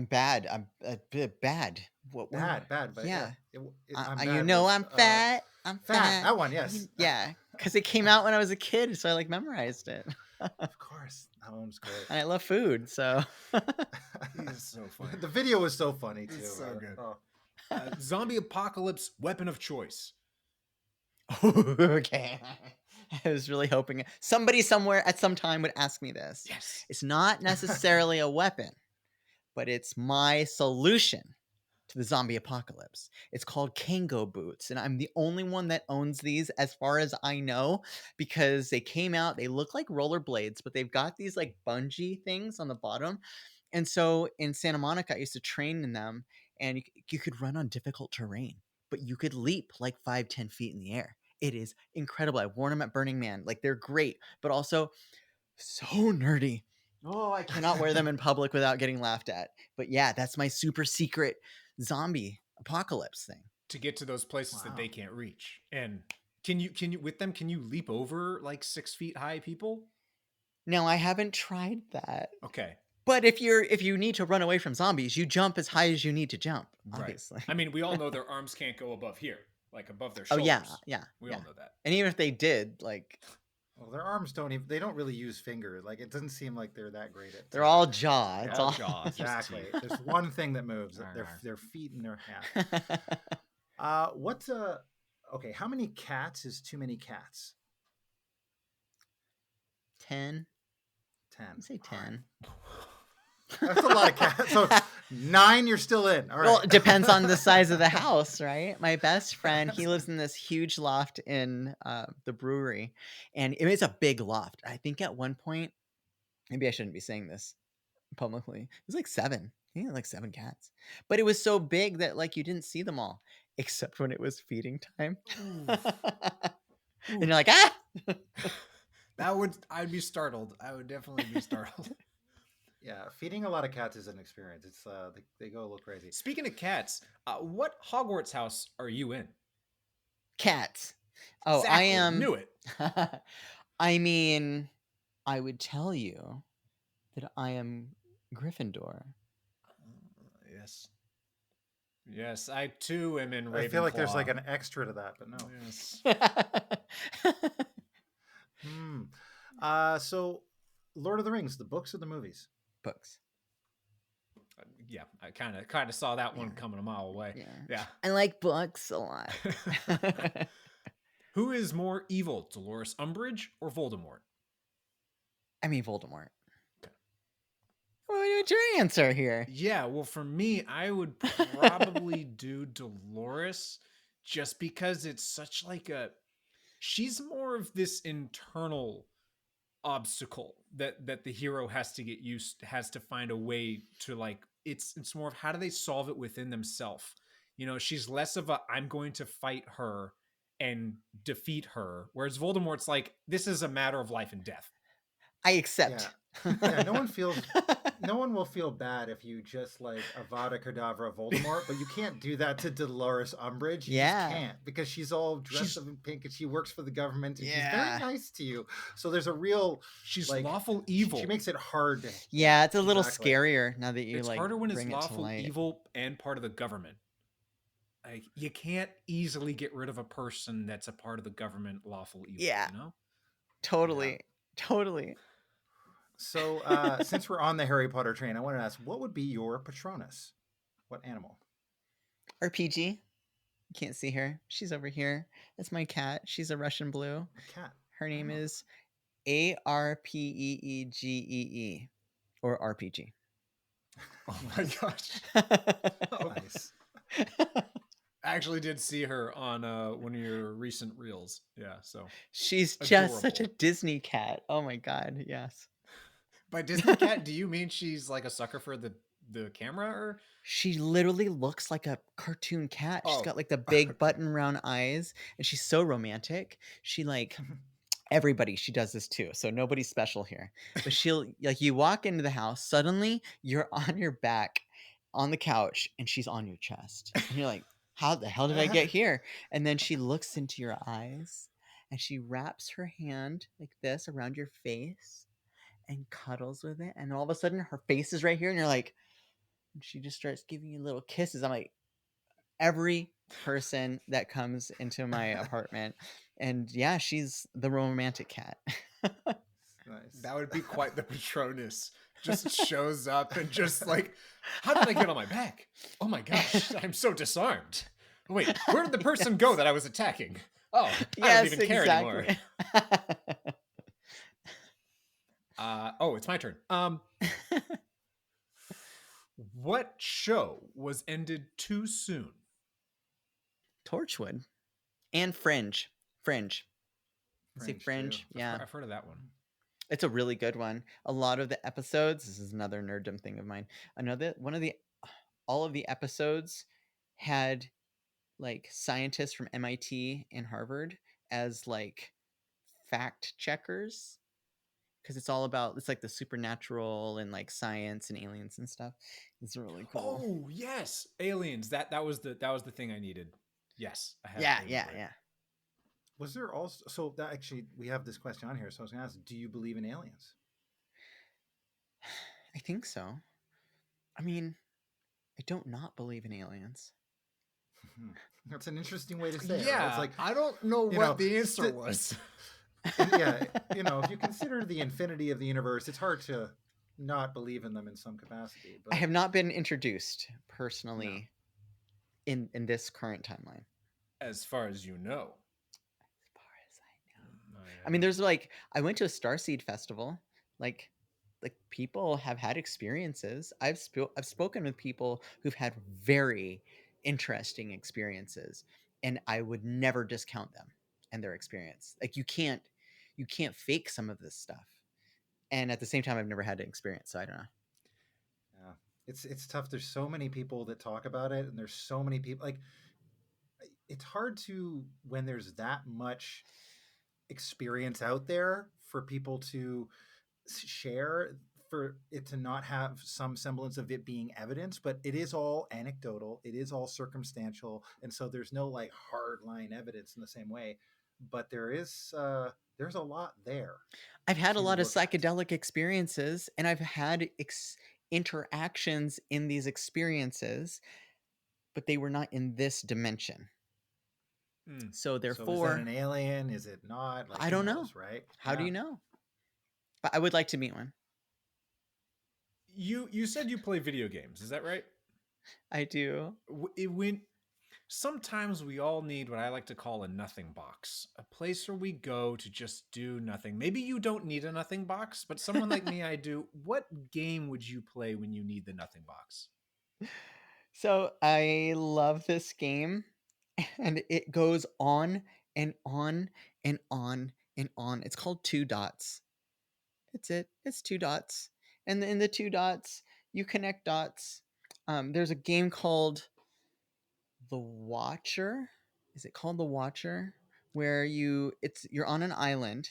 bad. I'm a bit bad. Bad. But yeah. I'm bad I'm fat. I'm fat. That one, yes. Yeah, because it came out when I was a kid, so I memorized it. Of course, that one's great. And I love food, so. He's so funny. The video was so funny too. It's so good. Zombie apocalypse weapon of choice. Okay. I was really hoping somebody somewhere at some time would ask me this. Yes. It's not necessarily a weapon, but it's my solution to the zombie apocalypse. It's called Kango boots, and I'm the only one that owns these as far as I know, because they came out, they look like rollerblades, but they've got these like bungee things on the bottom. And so in Santa Monica, I used to train in them, and you could run on difficult terrain, but you could leap like 5-10 feet in the air. It is incredible. I've worn them at Burning Man. Like, they're great, but also so nerdy. Oh, I cannot wear them in public without getting laughed at. But yeah, that's my super secret zombie apocalypse thing. To get to those places that they can't reach. And can you with them, can you leap over like 6 feet high people? No, I haven't tried that. Okay. But if you need to run away from zombies, you jump as high as you need to jump, obviously. Right. I mean, we all know their arms can't go above here, like above their shoulders. Oh yeah. We all know that. And even if they did, like, well, their arms they don't really use fingers. Like, it doesn't seem like they're that great at. They're all jaw. Yeah, it's all jaw. Exactly. There's one thing that moves: their feet and their hands. Okay? How many cats is too many cats? 10. 10. I'd say 10. That's a lot of cats. So 9, you're still in. All right. Well, it depends on the size of the house, right? My best friend, he lives in this huge loft in the brewery, and it's a big loft. I think at one point, maybe I shouldn't be saying this publicly, it was like 7. He had like 7 cats, but it was so big that like you didn't see them all except when it was feeding time. And you're like, ah. I'd be startled. I would definitely be startled. Yeah, feeding a lot of cats is an experience. It's they go a little crazy. Speaking of cats, what Hogwarts house are you in? Cats. Oh, Exactly. I am. Knew it. I mean, I would tell you that I am Gryffindor. Yes. Yes, I too am in Ravenclaw. I feel like there's like an extra to that, but no. Yes. So, Lord of the Rings, the books or the movies? Books. Yeah, I kind of saw that one coming a mile away. Yeah. I like books a lot. Who is more evil, Dolores Umbridge or Voldemort? I mean Voldemort. Okay. What's your answer here? Yeah, well, for me, I would probably do Dolores just because it's such like a she's more of this internal obstacle that the hero has to get has to find a way to like it's more of how do they solve it within themselves. You know, she's less of a I'm going to fight her and defeat her, whereas Voldemort's like this is a matter of life and death. I accept. Yeah, no one will feel bad if you just like Avada Kedavra Voldemort, but you can't do that to Dolores Umbridge. You just can't, because she's all dressed up in pink and she works for the government and she's very nice to you. So there's a real she's like, lawful evil. She makes it hard to, yeah, it's a little scarier now that you it's like harder when bring it's lawful it to light. evil and part of the government. Like you can't easily get rid of a person that's a part of the government lawful evil. Yeah. You know? Totally. So since we're on the Harry Potter train, I want to ask, what would be your Patronus? What animal? RPG. You can't see her. She's over here. That's my cat. She's a Russian blue. A cat. Her name is ARPEEGEE or RPG. Oh my gosh. Nice. I actually did see her on one of your recent reels. Yeah, so she's adorable. Just such a Disney cat. Oh my god, yes. By Disney cat, do you mean she's like a sucker for the camera, or she literally looks like a cartoon cat? She's got like the big button round eyes, and she's so romantic. She like everybody, she does this too, so nobody's special here. But she'll like you walk into the house, suddenly you're on your back on the couch, and she's on your chest, and you're like, how the hell did I get here? And then she looks into your eyes, and she wraps her hand like this around your face and cuddles with it, and all of a sudden her face is right here, and you're like, and she just starts giving you little kisses. I'm like, every person that comes into my apartment, and yeah, she's the romantic cat. Nice. That would be quite the Patronus. Just shows up and just like, how did I get on my back? Oh my gosh, I'm so disarmed. Wait, where did the person go that I was attacking? Oh, I don't even care anymore. It's my turn. What show was ended too soon? Torchwood and Fringe. Fringe. Say Fringe. Yeah, I've heard of that one. It's a really good one. A lot of the episodes. This is another nerddom thing of mine. All of the episodes had like scientists from MIT and Harvard as like fact checkers, because it's like the supernatural and like science and aliens and stuff. It's really cool. Oh yes, aliens. That was the thing I needed. Yes, I have. Yeah. Was there also, so that actually we have this question on here, so I was gonna ask, do you believe in aliens? I think so. I mean, I don't not believe in aliens. That's an interesting way to say it. Yeah, It's like, I don't know what the answer was. Yeah, if you consider the infinity of the universe, it's hard to not believe in them in some capacity. But I have not been introduced personally in this current timeline. As far as you know. As far as I know. I mean, there's like, I went to a Starseed festival. Like people have had experiences. I've spoken with people who've had very interesting experiences, and I would never discount them and their experience. Like you can't fake some of this stuff. And at the same time, I've never had an experience, so I don't know. Yeah, it's tough. There's so many people that talk about it, and there's so many people. Like, it's hard to, when there's that much experience out there for people to share, for it to not have some semblance of it being evidence, but it is all anecdotal. It is all circumstantial. And so there's no like hard line evidence in the same way, but there's a lot there. I've had a lot of psychedelic experiences, and I've had interactions in these experiences, but they were not in this dimension. So therefore, so is that an alien? Is it not? Like, I don't know. Right? How do you know? But I would like to meet one. You said you play video games. Is that right? I do. Sometimes we all need what I like to call a nothing box, a place where we go to just do nothing. Maybe you don't need a nothing box, but someone like me, I do. What game would you play when you need the nothing box? So I love this game, and it goes on and on and on and on. It's called Two Dots. That's it. It's two dots. And in the two dots, you connect dots. There's a game called The Watcher. Is it called The Watcher? Where you're on an island.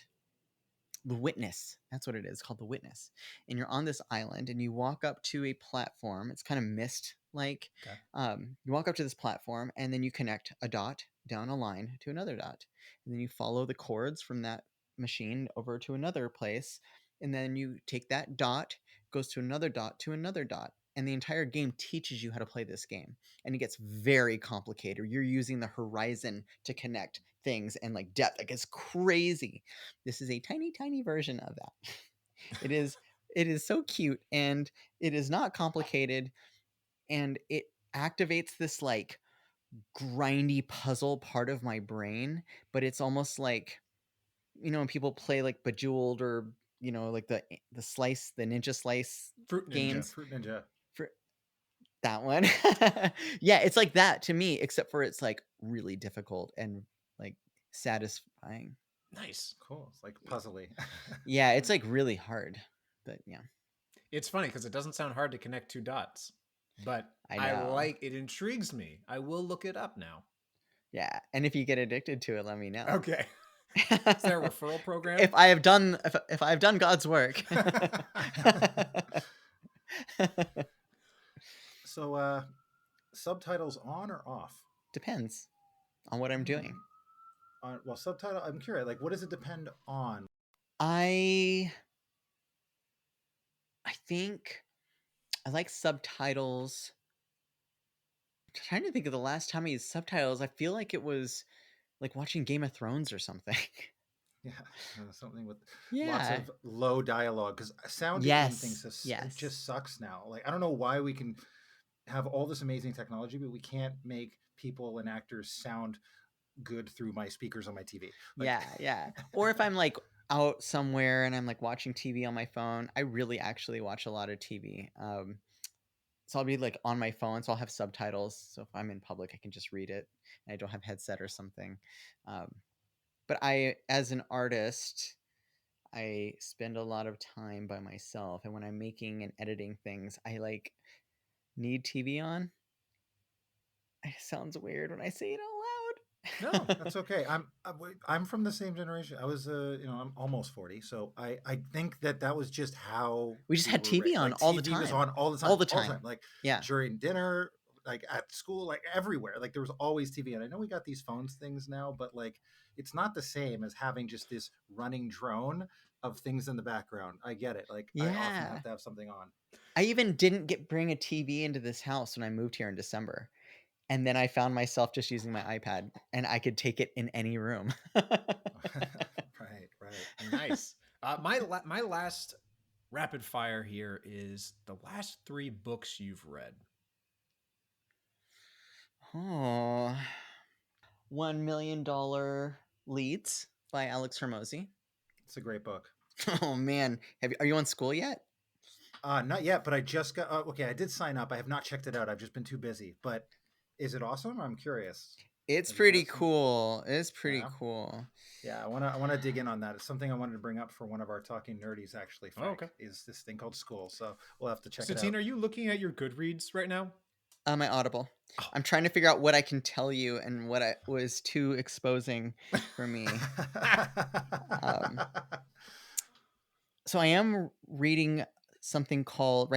The Witness. That's what it is. It's called The Witness. And you're on this island and you walk up to a platform. It's kind of mist like. Okay. You walk up to this platform and then you connect a dot down a line to another dot. And then you follow the cords from that machine over to another place. And then you take that dot, goes to another dot to another dot. And the entire game teaches you how to play this game. And it gets very complicated. You're using the horizon to connect things and like depth. Like it's crazy. This is a tiny, tiny version of that. It is so cute and it is not complicated, and it activates this like grindy puzzle part of my brain, but it's almost like, when people play like Bejeweled or like the ninja slice Fruit Ninja. games. Fruit Ninja. For that one. Yeah, it's like that to me, except for it's like really difficult and like satisfying. Nice. Cool. It's like puzzly. Yeah, it's like really hard, but yeah. It's funny because it doesn't sound hard to connect two dots, but I know. like it. Intrigues me. I will look it up now. Yeah, and if you get addicted to it, let me know. Okay. Is there a referral program? If I have done God's work. So, subtitles on or off? Depends on what I'm doing. Well, subtitle. I'm curious. Like, what does it depend on? I think I like subtitles. I'm trying to think of the last time I used subtitles. I feel like it was like watching Game of Thrones or something. Yeah, something with Yeah. lots of low dialogue, because sound editing things it just sucks now. Like, I don't know why we can have all this amazing technology, but we can't make people and actors sound good through my speakers on my TV. Like, yeah. Or if I'm like out somewhere and I'm like watching TV on my phone, I really actually watch a lot of TV. So I'll be like on my phone, so I'll have subtitles. So if I'm in public, I can just read it and I don't have headset or something. But as an artist, I spend a lot of time by myself. And when I'm making and editing things, I like need TV on. It sounds weird when I say it out loud. No, that's okay. I'm from the same generation. I was I'm almost 40, so I think that was just how we just had TV on all the time. TV was on all the time. All the time. Like, yeah, during dinner, like at school, like everywhere. Like there was always TV. And I know we got these phones things now, but like it's not the same as having just this running drone of things in the background. I get it. Like I often have to have something on. I even didn't bring a TV into this house when I moved here in December. And then I found myself just using my iPad, and I could take it in any room. Right. Nice. My last rapid fire here is the last 3 books you've read. Oh, $1 Million Leads by Alex Hormozy. It's a great book. Oh man, are you on school yet? Not yet, but I just got. Okay, I did sign up. I have not checked it out. I've just been too busy. But is it awesome? I'm curious. It's pretty cool. It's pretty cool. Yeah, I want to dig in on that. It's something I wanted to bring up for one of our Talking Nerdies, actually, Frank, is this thing called school. So we'll have to check it out. Satine, are you looking at your Goodreads right now? My Audible. Oh. I'm trying to figure out what I can tell you and what was too exposing for me. So I am reading something called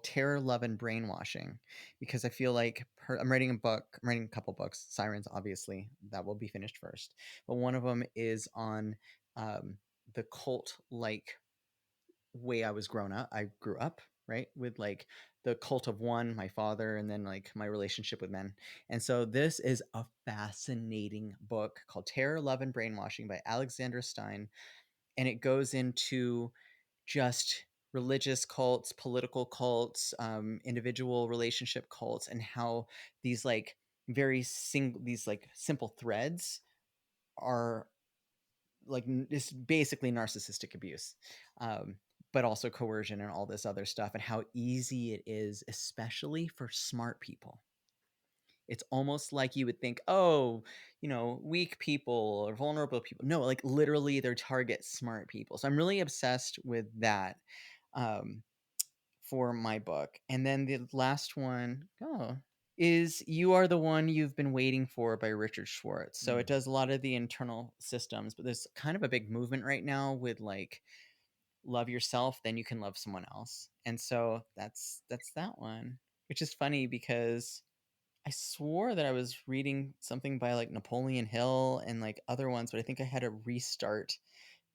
Terror, Love, and Brainwashing, because I feel like I'm writing a book. I'm writing a couple books. Sirens, obviously, that will be finished first. But one of them is on the cult-like way I grew up, right? With like the cult of one, my father, and then like my relationship with men. And so this is a fascinating book called Terror, Love, and Brainwashing by Alexandra Stein. And it goes into just religious cults, political cults, individual relationship cults, and how these like these like simple threads are like it's basically narcissistic abuse, but also coercion and all this other stuff, and how easy it is, especially for smart people. It's almost like you would think, oh, weak people or vulnerable people. No, like literally their target smart people. So I'm really obsessed with that for my book. And then the last one is You Are the One You've Been Waiting For by Richard Schwartz. So it does a lot of the internal systems, but there's kind of a big movement right now with like love yourself, then you can love someone else. And so that's that one, which is funny because I swore that I was reading something by like Napoleon Hill and like other ones, but I think I had to restart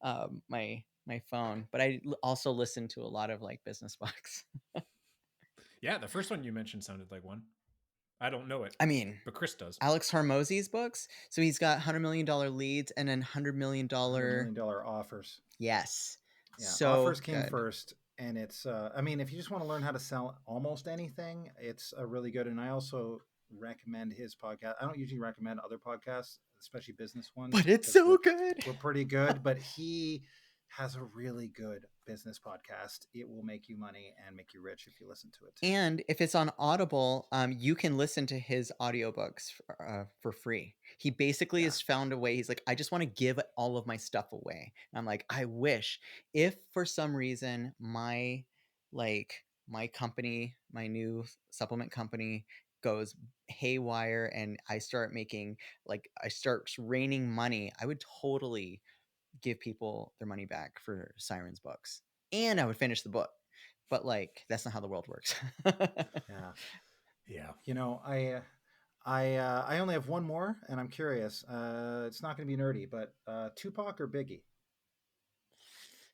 my phone. But I also listened to a lot of like business books. Yeah, the first one you mentioned sounded like one. I don't know it. I mean, but Chris does. Alex Hormozy's books. So he's got $100 million leads and then $100 million offers. Yes. Yeah, so offers came good. first, and it's. I mean, if you just want to learn how to sell almost anything, it's a really good. And I also recommend his podcast. I don't usually recommend other podcasts, especially business ones, but it's so good. We're pretty good, but he has a really good business podcast. It will make you money and make you rich if you listen to it too. And if it's on Audible, you can listen to his audiobooks for free. He basically has found a way. He's like, I just want to give all of my stuff away. And I'm like, I wish if for some reason my company, my new supplement company goes haywire and I start raining money, I would totally give people their money back for Siren's books, and I would finish the book. But like, that's not how the world works. Yeah. I only have one more, and I'm curious. It's not going to be nerdy, but Tupac or Biggie?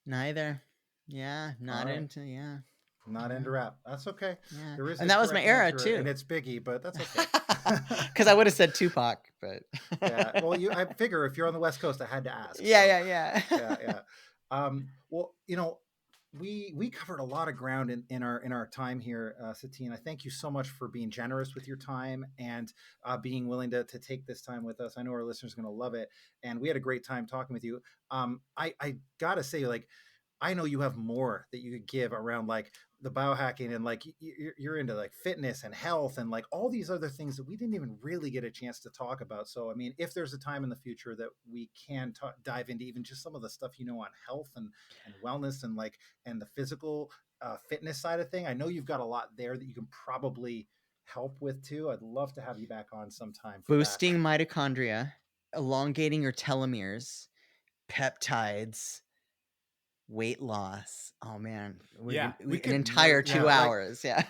Neither. Yeah, not into. Yeah. Not into rap. That's okay. Yeah. There is and that was my era too. And it's Biggie, but that's okay. Because I would have said Tupac, but yeah. Well, I figure if you're on the West Coast, I had to ask. Yeah. Well, we covered a lot of ground in our time here, Satine. I thank you so much for being generous with your time and being willing to take this time with us. I know our listeners are going to love it, and we had a great time talking with you. I gotta say, like, I know you have more that you could give around like the biohacking and like you're into like fitness and health and like all these other things that we didn't even really get a chance to talk about. So, I mean, if there's a time in the future that we can dive into even just some of the stuff, on health and wellness and like, and the physical fitness side of thing, I know you've got a lot there that you can probably help with too. I'd love to have you back on sometime. Boosting mitochondria, elongating your telomeres, peptides, weight loss. Oh man, an entire 2 hours. I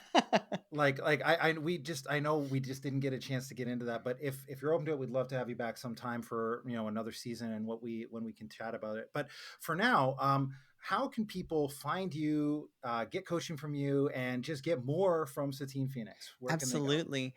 know we just didn't get a chance to get into that, but if you're open to it, we'd love to have you back sometime for another season and when we can chat about it. But for now, how can people find you, get coaching from you, and just get more from Satine Phoenix? Absolutely.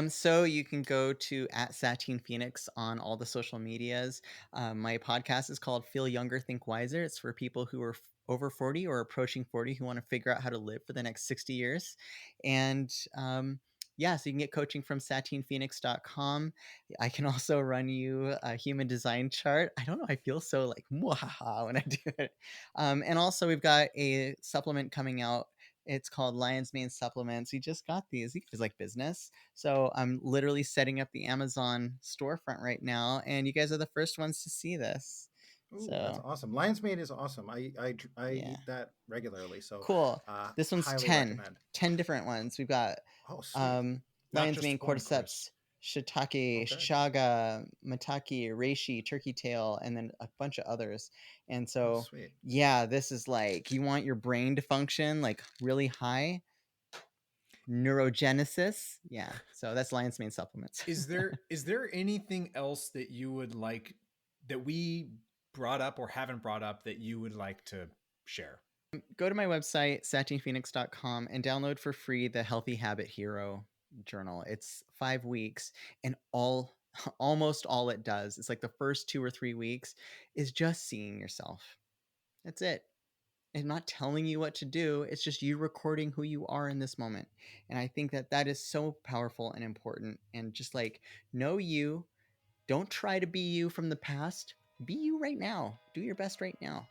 So you can go to @Satine Phoenix on all the social medias. My podcast is called Feel Younger, Think Wiser. It's for people who are over 40 or approaching 40 who want to figure out how to live for the next 60 years. And so you can get coaching from satinephoenix.com. I can also run you a human design chart. I don't know. I feel so like mwahaha when I do it. And also we've got a supplement coming out. It's called Lion's Mane Supplements. We just got these. You guys like business. So I'm literally setting up the Amazon storefront right now. And you guys are the first ones to see this. Ooh, that's awesome. Lion's Mane is awesome. I eat that regularly. So cool. This one's 10 different ones. We've got Lion's Mane, cordyceps, shiitake, shaga, maitake, reishi, turkey tail, and then a bunch of others. And so, this is like, you want your brain to function like really high neurogenesis. Yeah. So that's Lion's Mane supplements. Is there anything else that you would like that we brought up or haven't brought up that you would like to share? Go to my website, satinephoenix.com, and download for free the Healthy Habit Hero journal. It's 5 weeks, and almost all it does is like the first 2 or 3 weeks is just seeing yourself. That's it. and not telling you what to do. It's just you recording who you are in this moment. And I think that that is so powerful and important. And just like, know you, don't try to be you from the past. Be you right now. Do your best right now.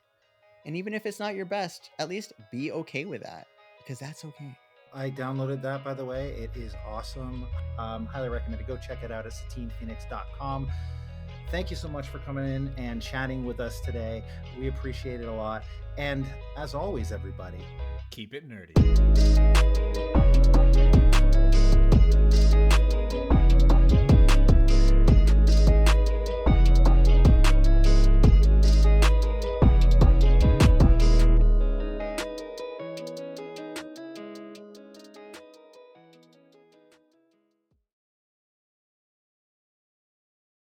And even if it's not your best, at least be okay with that, because that's okay. I downloaded that, by the way. It is awesome. Highly recommend it. Go check it out at satinephoenix.com. Thank you so much for coming in and chatting with us today. We appreciate it a lot. And as always, everybody, Keep it nerdy.